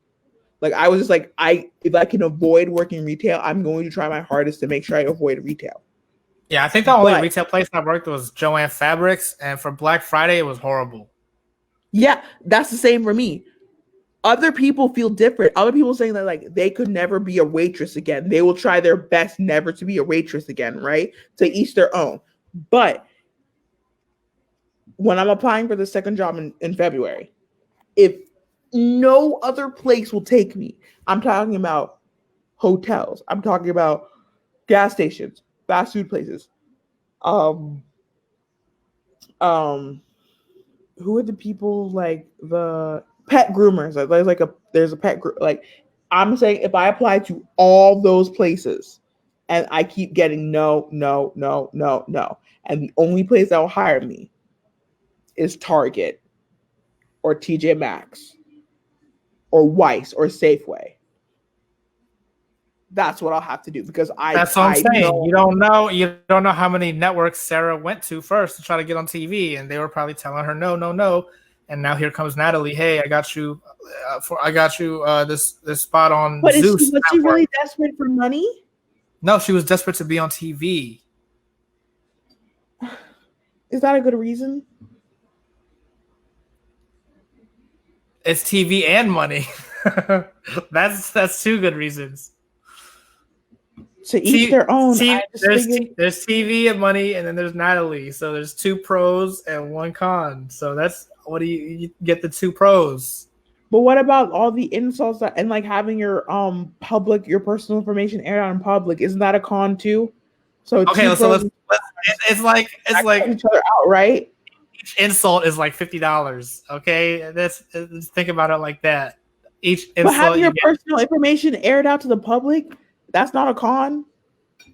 if I can avoid working retail, I'm going to try my hardest to make sure I avoid retail. Yeah, I think the only retail place I worked was Joann Fabrics, and for Black Friday, it was horrible. Yeah, that's the same for me. Other people feel different. Other people saying that like they could never be a waitress again. They will try their best never to be a waitress again, right? To each their own. But when I'm applying for the second job in February, if no other place will take me, I'm talking about hotels. I'm talking about gas stations, fast food places, um who are the people like the pet groomers? Like, there's a pet like I'm saying if I apply to all those places and I keep getting no, no, no, no, no, and the only place that will hire me is Target or TJ Maxx or Weiss or Safeway. That's what I'll have to do because That's what I'm I saying. know. You don't know how many networks Sarah went to first to try to get on TV, and they were probably telling her no, no, no. And now here comes Natalie. Hey, I got you. This spot on But Zeus was she Network. really desperate for money? No, she was desperate to be on TV. Is that a good reason? It's TV and money. That's two good reasons. To each their own. There's TV and money, and then there's Natalie. So there's two pros and one con. So that's what do you get the two pros. But what about all the insults and like having your your personal information aired out in public? Isn't that a con too? So okay, so it's like each other out, right? Each insult is like $50. Okay, let's think about it like that. Each insult. But having your personal information aired out to the public, that's not a con.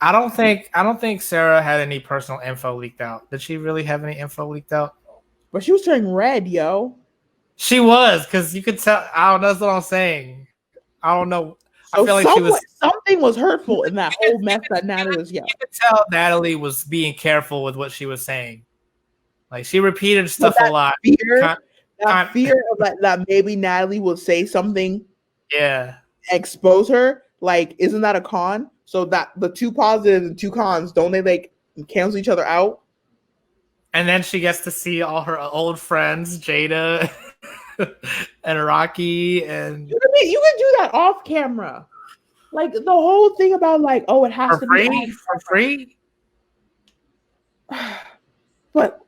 I don't think Sarah had any personal info leaked out. Did she really have any info leaked out? But she was turning red, yo. She was, because you could tell. I don't know. That's what I'm saying. I don't know. So I feel like something was hurtful in that whole mess that Natalie was yelling. You could tell Natalie was being careful with what she was saying. Like she repeated stuff a lot. Fear of that maybe Natalie will say something. Yeah. Expose her. Like, isn't that a con? So that the two positives and two cons, don't they like cancel each other out? And then she gets to see all her old friends, Jada and Rocky, and you can do that off camera. Like the whole thing about like, oh, it has to be for free. But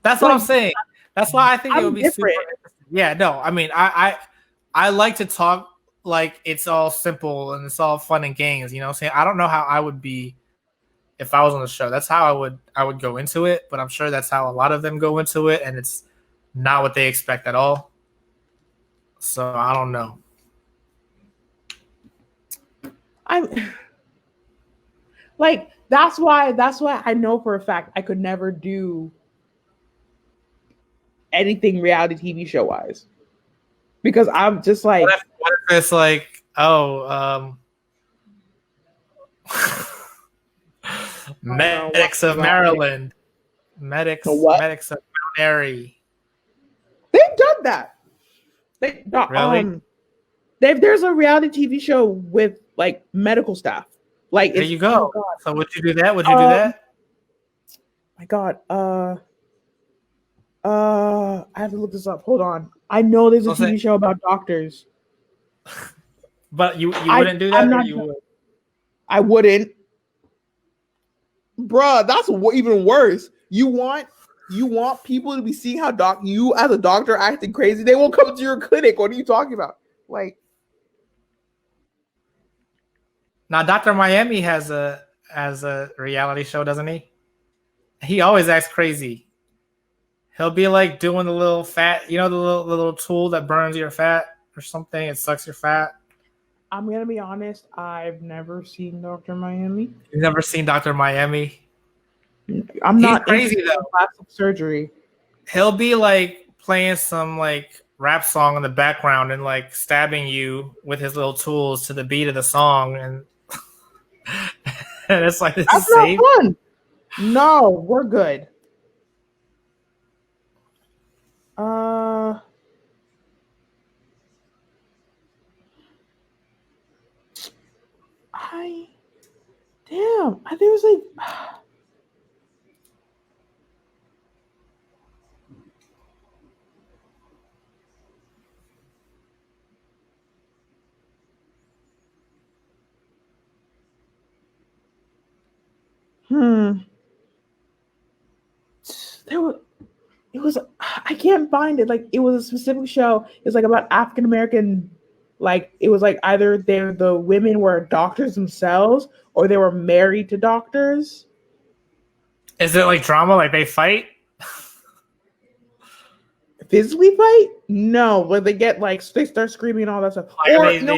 that's what I'm saying. That's why I think it would be different. Super interesting. Yeah, no, I mean, I like to talk like it's all simple and it's all fun and games. You know what I'm saying? I don't know how I would be if I was on the show. That's how I would go into it, but I'm sure that's how a lot of them go into it, and it's not what they expect at all. So I don't know. I'm like that's why I know for a fact I could never do anything reality TV show wise. Because I'm just like what if it's like, Medics of Maryland. Medics of Mount Airy. They've done that. Really? There's a reality TV show with like medical staff. Like there you go. Oh, so would you do that? Would you do that? My God. I have to look this up. Hold on. I know there's a TV show about doctors. But you wouldn't do that, or you would? I wouldn't. Bruh, that's even worse. You want people to be seeing how you as a doctor acting crazy. They won't come to your clinic. What are you talking about? Like, now Dr. Miami has a reality show, doesn't he? He always acts crazy. He'll be like doing the little fat, the little tool that burns your fat or something. It sucks your fat. I'm gonna be honest. I've never seen Dr. Miami. You've never seen Dr. Miami? I'm not crazy though. Plastic surgery. He'll be like playing some like rap song in the background and like stabbing you with his little tools to the beat of the song, and and it's like that's not fun. No, we're good. I think it was like it was I can't find it. Like it was a specific show. It's like about African American, like it was like either the women were doctors themselves or they were married to doctors. Is it like drama? Like they fight? physically fight? No, but they get like they start screaming and all that stuff. Like Or you know,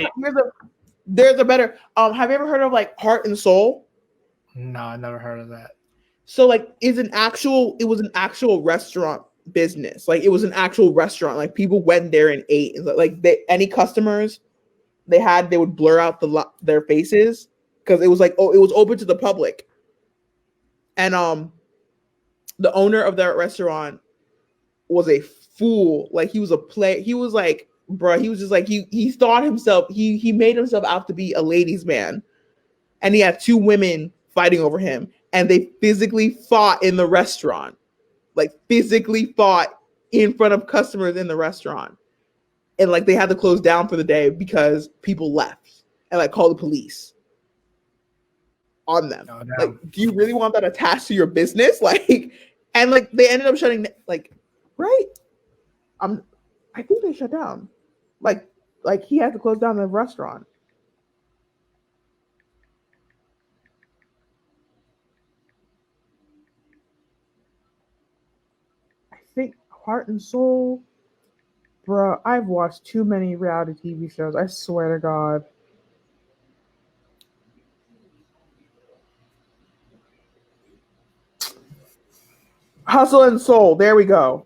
there's a better. Have you ever heard of like Heart and Soul? No, I never heard of that. So like, it was an actual restaurant business. Like it was an actual restaurant. Like people went there and ate. And like any customers they would blur out their faces because it was like it was open to the public. And the owner of that restaurant was a fool. Like he was he was like, bro, he was just like he thought himself he made himself out to be a ladies' man. And he had two women fighting over him, and they physically fought in the restaurant. Like physically fought in front of customers in the restaurant. And like they had to close down for the day because people left and like called the police on them. Oh, like, do you really want that attached to your business? Like, and like they ended up shutting, like, right? I think they shut down. Like he had to close down the restaurant. I think Heart and Soul. Bro, I've watched too many reality TV shows. I swear to God. Hustle and Soul. There we go.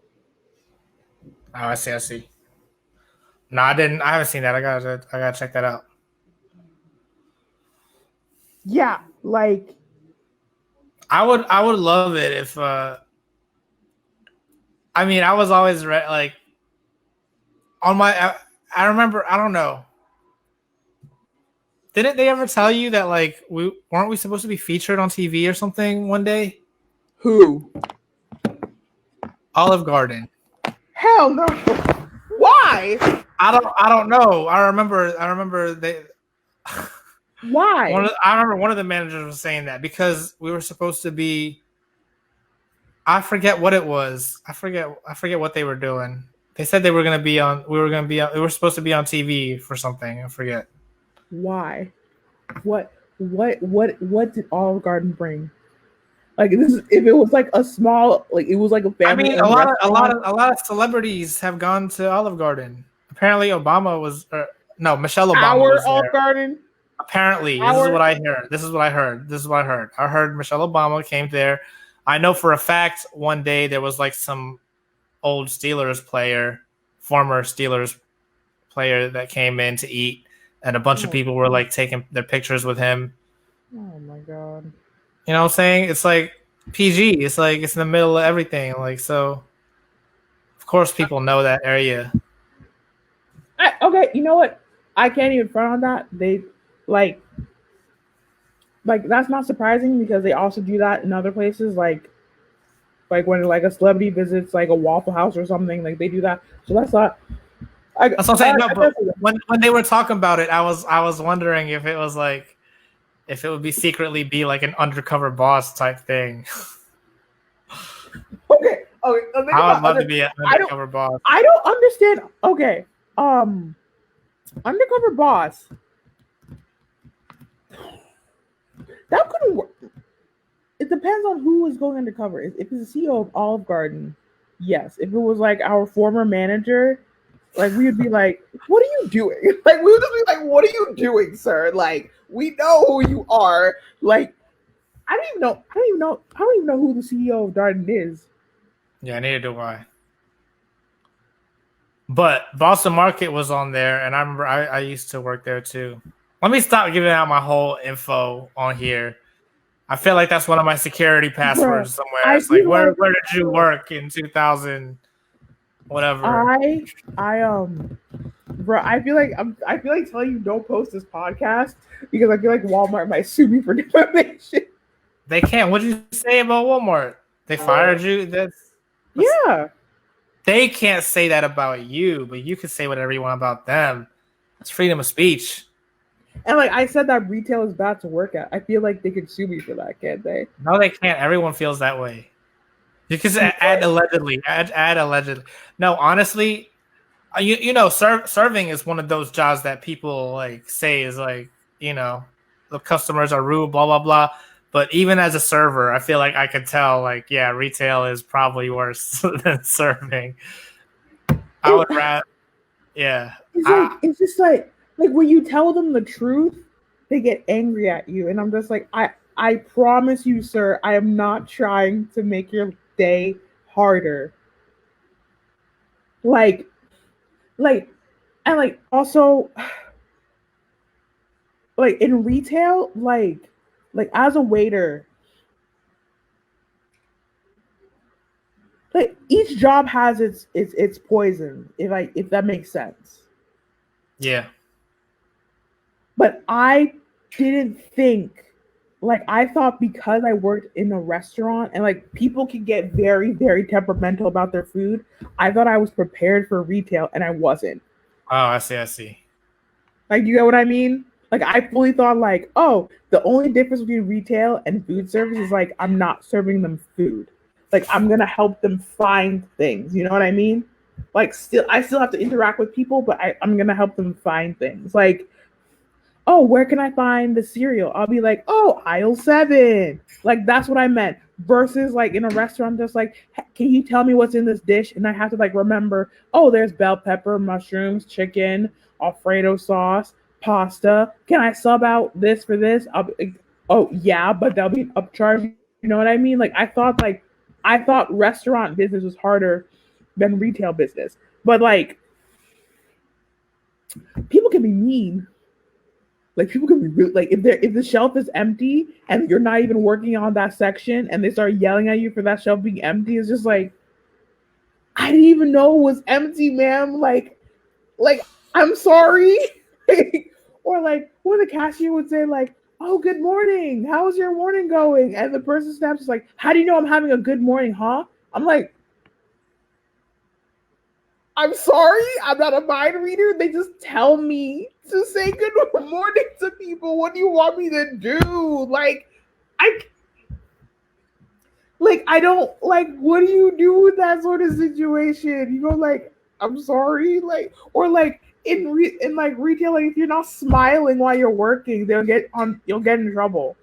Oh, I see. No, I didn't. I haven't seen that. I gotta check that out. Yeah, like I would love it if. I mean, I was always like on my. I remember. I don't know. Didn't they ever tell you that like weren't we supposed to be featured on TV or something one day? Who? Olive Garden. Hell no. Why? I don't know. I remember they. Why? I remember one of the managers was saying that because we were supposed to be. I forget what it was. I forget what they were doing. They said they were going to be on. We were supposed to be on TV for something. I forget. Why? What did Olive Garden bring? Like this, if it was like a small, like it was like a family. I mean, a lot of celebrities have gone to Olive Garden. Apparently, Obama was Michelle Obama was there. Olive Garden. Apparently, this is what I heard. This is what I heard. I heard Michelle Obama came there. I know for a fact one day there was like some old former Steelers player that came in to eat, and a bunch of people were like taking their pictures with him. Oh my God. You know what I'm saying? It's like PG. It's like it's in the middle of everything. Like, so of course people know that area. Okay, you know what? I can't even front on that. They like that's not surprising because they also do that in other places, like when like a celebrity visits like a Waffle House or something, like they do that. So that's not. That's what I'm saying. No, but when they were talking about it, I was wondering if it was like if it would be secretly be like an undercover boss type thing. Okay. I would love to be an undercover boss. I don't understand. Okay. Undercover boss. That couldn't work. It depends on who is going undercover. If it's the CEO of Olive Garden, yes. If it was like our former manager, like we would be like, "What are you doing?" Like we would just be like, "What are you doing, sir?" Like we know who you are. Like I don't even know who the CEO of Darden is. Yeah, neither do I. But Boston Market was on there, and I remember I used to work there too. Let me stop giving out my whole info on here. I feel like that's one of my security passwords somewhere. It's like where did you work in 2000? Whatever. Bro, I feel like telling you don't post this podcast because I feel like Walmart might sue me for defamation. They can't. What did you say about Walmart? They fired you? Yeah. They can't say that about you, but you can say whatever you want about them. It's freedom of speech. And like I said that retail is bad to work at. I feel like they could sue me for that, can't they? No, they can't. Everyone feels that way. You can add allegedly. Add allegedly. No, honestly, you know, serving is one of those jobs that people like say is like, you know, the customers are rude, blah blah blah. But even as a server, I feel like I could tell, like, yeah, retail is probably worse than serving. I would rather. Yeah. It's like it's just like when you tell them the truth, they get angry at you, and I'm just like, I promise you, sir, I am not trying to make your day harder. Like, like, and like also, like in retail, like as a waiter, like each job has its poison. If that makes sense. Yeah. But I didn't think, like I thought because I worked in a restaurant and like people can get very, very temperamental about their food, I thought I was prepared for retail and I wasn't. Oh, I see. I see. Like, you get what I mean? Like, I fully thought, like, oh, the only difference between retail and food service is like I'm not serving them food. Like, I'm gonna help them find things. You know what I mean? Like, I still have to interact with people, but I'm gonna help them find things. Like, oh, where can I find the cereal? I'll be like, oh, aisle 7. Like, that's what I meant. Versus like in a restaurant, just like, can you tell me what's in this dish? And I have to like remember, oh, there's bell pepper, mushrooms, chicken, Alfredo sauce, pasta. Can I sub out this for this? Oh yeah, but there'll be an upcharge. You know what I mean? Like I thought restaurant business was harder than retail business. But like people can be mean. Like people can be rude. Like if the shelf is empty and you're not even working on that section and they start yelling at you for that shelf being empty, it's just like I didn't even know it was empty, ma'am. Like I'm sorry. Or like when the cashier would say like, "Oh, good morning. How's your morning going?" And the person snaps is like, "How do you know I'm having a good morning, huh?" I'm like, I'm sorry, I'm not a mind reader. They just tell me to say good morning to people. What do you want me to do? I I don't like. What do you do with that sort of situation? You go like, I'm sorry, like, or like in like retail, like if you're not smiling while you're working, you'll get in trouble.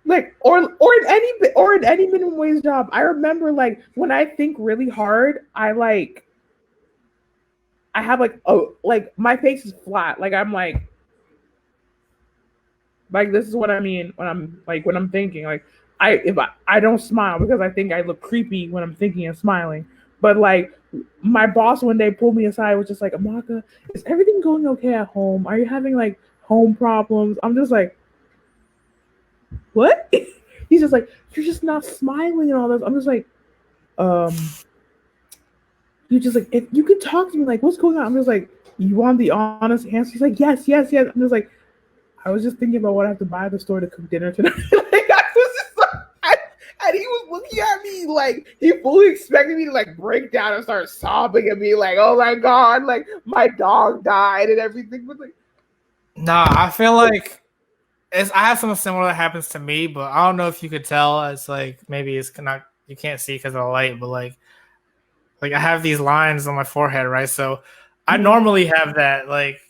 Like or in any minimum wage job. I remember like when I think really hard, I have like oh like my face is flat. Like I'm like this is what I mean when I'm thinking. Like I don't smile because I think I look creepy when I'm thinking and smiling. But like my boss one day pulled me aside, was just like, Amaka, is everything going okay at home? Are you having like home problems? I'm just like, what? He's just like, you're just not smiling and all this. I'm just like, um, you just like, if you could talk to me, like, what's going on? I'm just like, you want the honest answer? He's like, yes, yes, yes. I'm just like, I was just thinking about what I have to buy at the store to cook dinner tonight. Like, I was just like, and he was looking at me like he fully expected me to like break down and start sobbing and be like, oh my God, like my dog died and everything. But like, nah, I feel like I have something similar that happens to me, but I don't know if you could tell. It's like maybe it's not you can't see because of the light, but like I have these lines on my forehead, right? So I normally have that. Like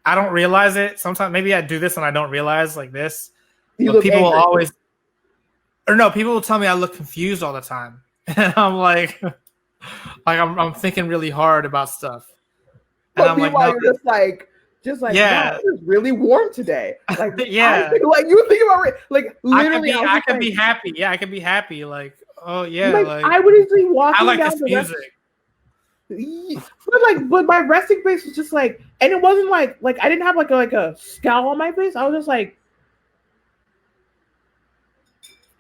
I don't realize it. Sometimes maybe I do this and I don't realize like this. But people will always, or no, people will tell me I look confused all the time, and I'm like I'm thinking really hard about stuff, and but I'm like, meanwhile, no, you're just like, yeah, wow, it's really warm today. Like, yeah. like you think about it, like literally, I could be happy. Yeah, I could be happy. Like, oh yeah, like like I would just be I walking like down this the rest. music. But my resting face was just like, and it wasn't like I didn't have like a scowl on my face. I was just like,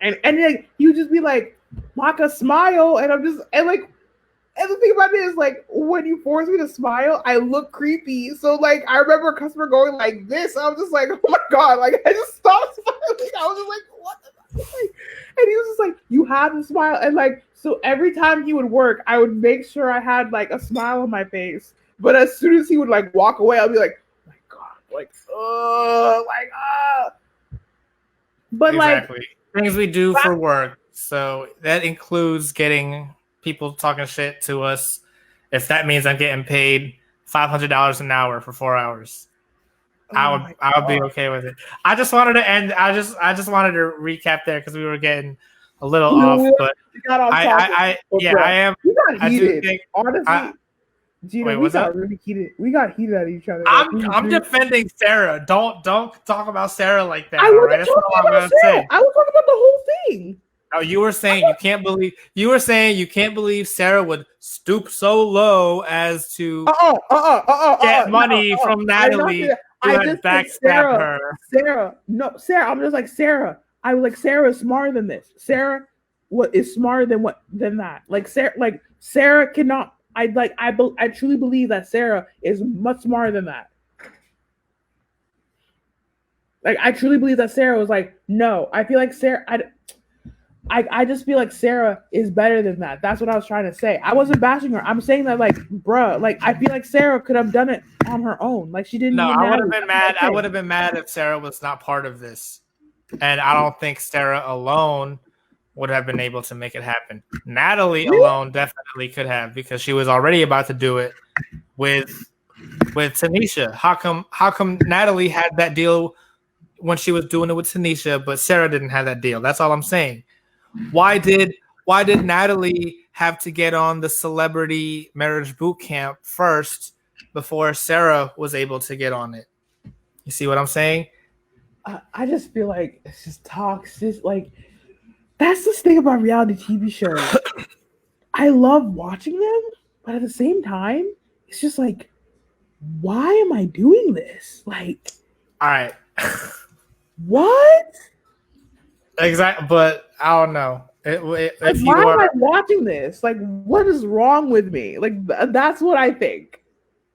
and like you just be like, Maka, smile, and I'm just and the thing about it is like when you force me to smile, I look creepy. So like I remember a customer going like this. I was just like, oh my God, like I just stopped smiling. I was just like, what the fuck? And he was just like, you have to smile. And like so every time he would work, I would make sure I had like a smile on my face. But as soon as he would like walk away, I'll be like, oh my God, but Exactly. Things we do for work. So that includes getting people talking shit to us. If that means I'm getting paid $500 an hour for 4 hours, I would be okay with it. I just wanted to end. I just wanted to recap there because we were getting a little You know off, what? but We got off topic. But yeah, I bro, am. we got I do heated. think. I Honestly, Gina, wait. we What's got up? really heated. We got heated at each other. Like I'm defending Sarah. Don't talk about Sarah like I that. All right, wasn't that's not talking what I'm about gonna Sarah. say. I was talking about the whole thing. No, you were saying you can't believe. You were saying you can't believe Sarah would stoop so low as to get money from I did not say Natalie, that. who I had just said backstabbed her. Sarah. No, Sarah. I'm just like Sarah. I was like Sarah is smarter than this. Sarah, what is smarter than that? Like Sarah cannot. I truly believe that Sarah is much smarter than that. Like I truly believe that Sarah was like, no. I feel like Sarah. I just feel like Sarah is better than that. That's what I was trying to say. I wasn't bashing her. I'm saying that, like, bruh, like, I feel like Sarah could have done it on her own. Like, she didn't No, need I would have Natalie. been mad. I would have been mad if Sarah was not part of this, and I don't think Sarah alone would have been able to make it happen. Natalie alone definitely could have, because she was already about to do it with Tanisha. How come Natalie had that deal when she was doing it with Tanisha, but Sarah didn't have that deal? That's all I'm saying. Why did Natalie have to get on the celebrity marriage boot camp first before Sarah was able to get on it? You see what I'm saying? I just feel like it's just toxic. Like, that's the thing about reality TV shows. I love watching them, but at the same time, it's just like, why am I doing this? Like, all right. What? Exactly, but I don't know. If why am I watching this? Like, what is wrong with me? Like, that's what I think.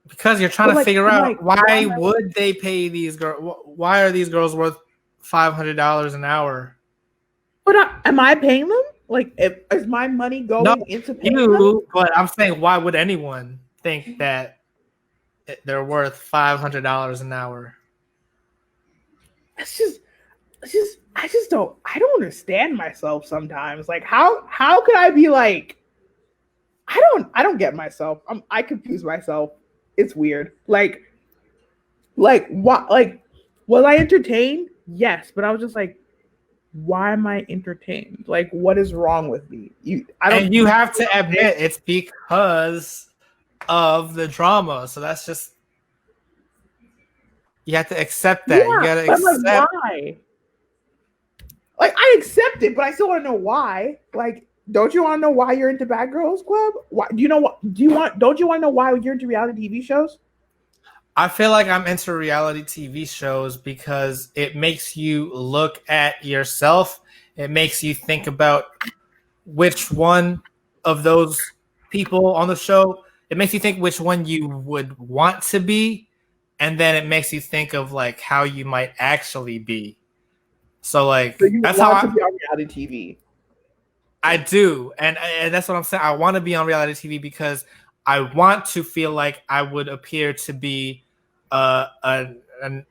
Because you're trying to figure out why would they pay these girls? Why are these girls worth $500 an hour? But am I paying them? Like, is my money going into paying them? But I'm saying, why would anyone think that they're worth $500 an hour? I don't understand myself sometimes. Like, how could I be like, I don't get myself. I confuse myself. It's weird. Like what? Like, was I entertained? Yes, but I was just like, why am I entertained? Like, what is wrong with me? You have to admit it's because of the drama. So that's just, you have to accept that. You gotta accept. Like, why? Like, I accept it, but I still want to know why. Like, don't you want to know why you're into Bad Girls Club? Why do you know what? Don't you want to know why you're into reality TV shows? I feel like I'm into reality TV shows because it makes you look at yourself. It makes you think about which one of those people on the show. It makes you think which one you would want to be, and then it makes you think of like how you might actually be. So like, that's how to be on reality TV. I do, and that's what I'm saying. I want to be on reality TV because I want to feel like I would appear to be a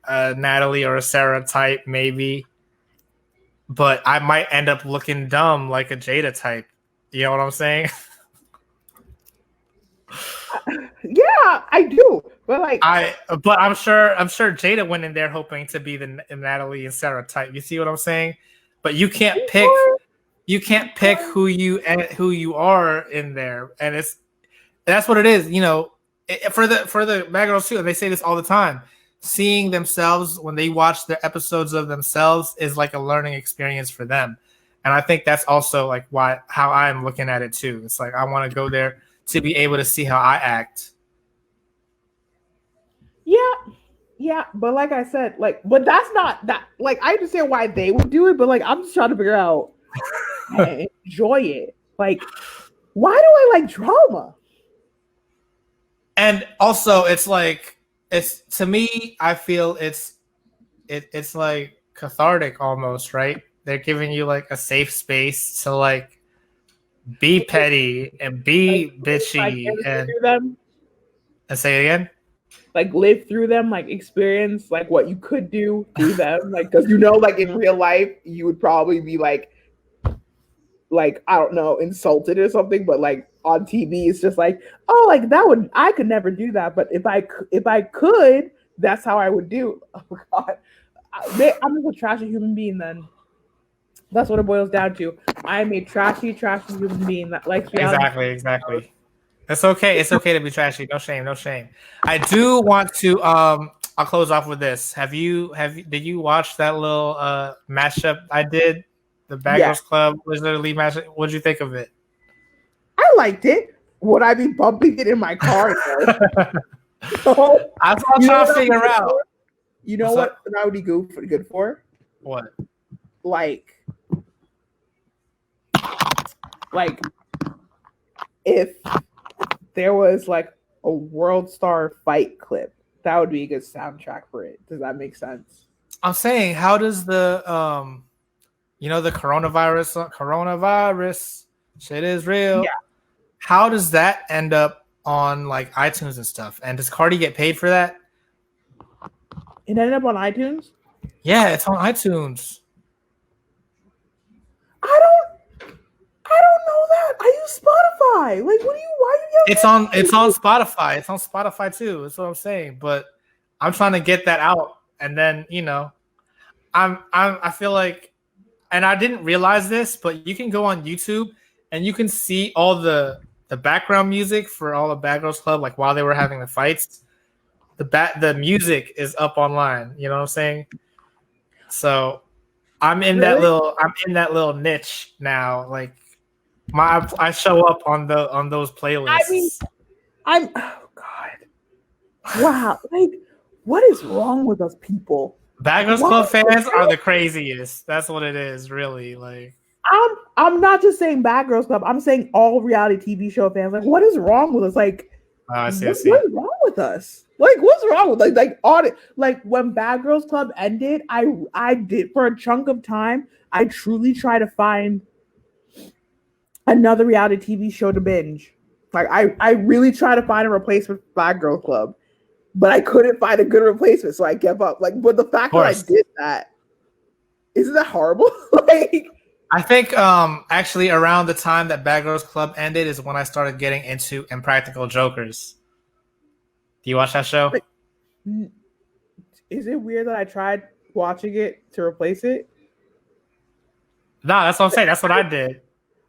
Natalie or a Sarah type, maybe, but I might end up looking dumb like a Jada type. You know what I'm saying? Yeah, I do. But I'm sure Jada went in there hoping to be the Natalie and Sarah type. You see what I'm saying? But you can't pick. You can't pick who you are in there, and that's what it is. You know, for the Bad Girls too. They say this all the time. Seeing themselves when they watch the episodes of themselves is like a learning experience for them, and I think that's also like how I'm looking at it too. It's like I want to go there to be able to see how I act. Yeah, but like I said, but that's not that. Like, I understand why they would do it, but like, I'm just trying to figure out. I enjoy it. Like, why do I like drama? And also, it's like, to me, I feel it's like cathartic almost, right? They're giving you like a safe space to like be petty and be bitchy and say it again. Like, live through them, like experience like what you could do through them, like, because like in real life you would probably be like I don't know, insulted or something, but like on TV it's just like, oh, like I could never do that, but if I could, that's how I would do. Oh God, I'm just a trashy human being then. That's what it boils down to. I am a trashy human being that likes reality. Exactly. It's okay. It's okay to be trashy. No shame. No shame. I do want to. I'll close off with this. Did you watch that little mashup I did? The Bad Yeah, Girls Club was literally mashup. What'd you think of it? I liked it. Would I be bumping it in my car? No. So, That's what I'm you know trying what to that would be figure good out. for? You know What's what up? that would be good for? What? Like, like if there was like a world star fight clip, that would be a good soundtrack for it. Does that make sense? I'm saying, how does the the coronavirus shit is real. Yeah, How does that end up on like iTunes and stuff? And does Cardi get paid for that? it ended up on iTunes. Yeah, it's on iTunes. I don't know that. I use Spotify. Like, what do you? Why do you have? It's on Spotify. It's on Spotify too. That's what I'm saying. But I'm trying to get that out, and then I feel like, and I didn't realize this, but you can go on YouTube and you can see all the background music for all the Bad Girls Club, like while they were having the fights. The music is up online. You know what I'm saying? So Really? I'm in that little niche now. Like I show up on those I mean, playlists. I'm. Oh God! Wow! Like, what is wrong with us people? Bad Girls Why? Club fans are the craziest. That's what it is, really. Like, I'm not just saying Bad Girls Club. I'm saying all reality TV show fans. Like, what is wrong with us? Like, oh, I see, I what see. is wrong with us? Like, what's wrong with like audit? Like when Bad Girls Club ended, I did for a chunk of time. I truly try to find another reality TV show to binge. Like I really try to find a replacement for Bad Girls Club, but I couldn't find a good replacement, so I gave up. Like, but the Of fact that I course. did that, isn't that horrible? Like, I think actually around the time that Bad Girls Club ended is when I started getting into Impractical Jokers. Do you watch that show? like, is it weird that I tried watching it to replace it? No, that's what I'm saying. That's what I did.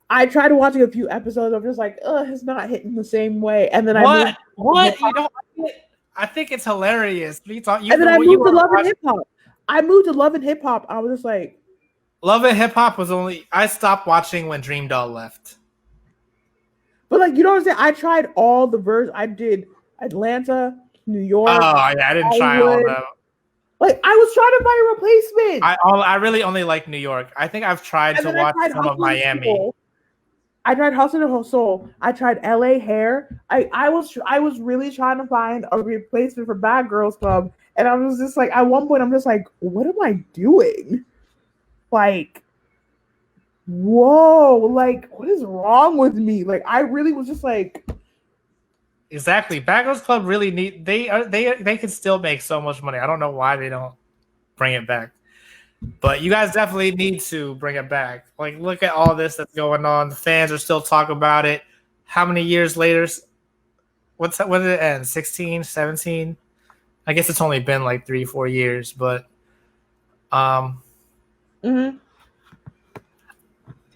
I tried watching a few episodes. I'm just like, it's not hitting the same way. And then I moved What? to hip What? You hop. don't like it? I think it's hilarious. You thought And then I you moved to were Love and watching Hip Hop. I moved to Love and Hip Hop. I was just like, Love and Hip Hop was only I stopped watching when Dream Doll left. but like, you know what I'm saying? I tried all the versions. I did Atlanta, New York, Oh yeah, I didn't try all of Hollywood. them. Like, I was trying to find a replacement. I really only like New York. I think I've tried And to then I watch tried some of Hustle and Miami. Soul. I tried Hustle and Soul. I tried LA Hair. I was really trying to find a replacement for Bad Girls Club. And I was just like, at one point, I'm just like, what am I doing? Like, whoa, like, what is wrong with me? Like, I really was just like, Exactly. Bad Girls Club really they can still make so much money. I don't know why they don't bring it back. But you guys definitely need to bring it back. Like, look at all this that's going on. The fans are still talking about it. How many years later? When did it end? 16, 17? I guess it's only been like 3-4 years, but mm-hmm.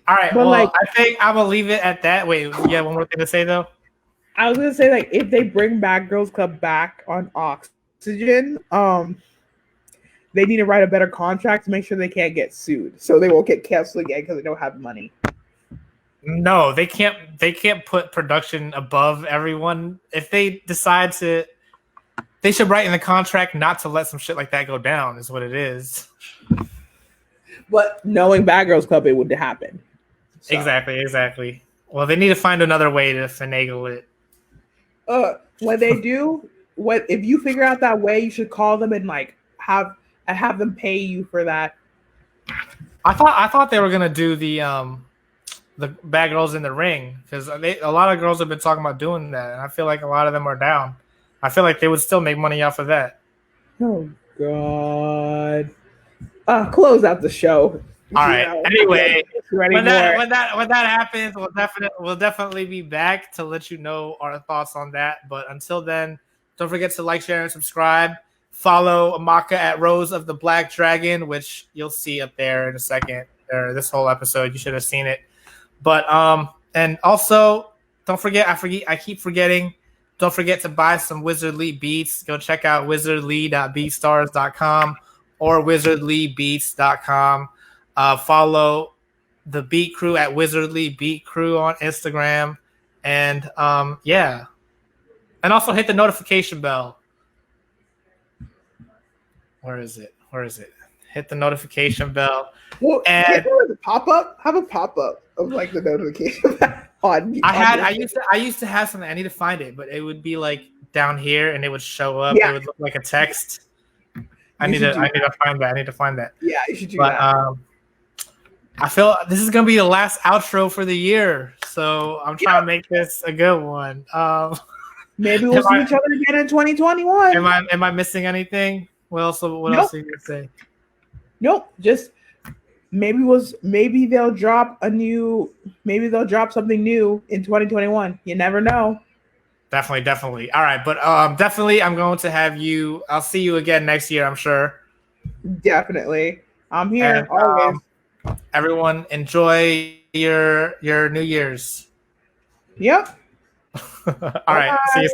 all right. But Well, like, I think I'm gonna leave it at that. Wait, yeah, one more thing to say though. I was gonna say, like, if they bring Bad Girls Club back on Oxygen, they need to write a better contract to make sure they can't get sued, so they won't get canceled again because they don't have money. No, they can't. They can't put production above everyone. If they decide to, they should write in the contract not to let some shit like that go down. Is what it is. But knowing Bad Girls Club, it would happen. So. Exactly. Well, they need to find another way to finagle it. When they do, if you figure out that way, you should call them and like have them pay you for that. I thought they were gonna do the Bad Girls in the Ring because a lot of girls have been talking about doing that, and I feel like a lot of them are down. I feel like they would still make money off of that. Oh God! Close out the show. All right. Anyway, when that happens, we'll definitely be back to let you know our thoughts on that. But until then, don't forget to like, share, and subscribe. Follow Amaka at Rose of the Black Dragon, which you'll see up there in a second. there. This whole episode, you should have seen it. But and also don't forget, I keep forgetting. Don't forget to buy some Wizardly beats. Go check out wizardly.beatstars.com or wizardlybeats.com. Follow the Beat Crew at Wizardly Beat Crew on Instagram, and yeah, and also hit the notification bell. Where is it? Hit the notification bell. Well, And can't there like a pop-up? Have a pop-up of like the notification on. I used to have something. I need to find it, but it would be like down here, and it would show up. Yeah. It would look like a text. I need to find that. Yeah, you should do But that. I feel this is gonna be the last outro for the year, so I'm trying to make this a good one. Maybe we'll see each other again in 2021. Am I missing anything? What else are you gonna say? Nope. Just maybe they'll drop something new in 2021. You never know. Definitely. All right, but definitely I'm going to have you. I'll see you again next year, I'm sure. Definitely. I'm here always. Everyone enjoy your New Year's. Yep. All right. See you.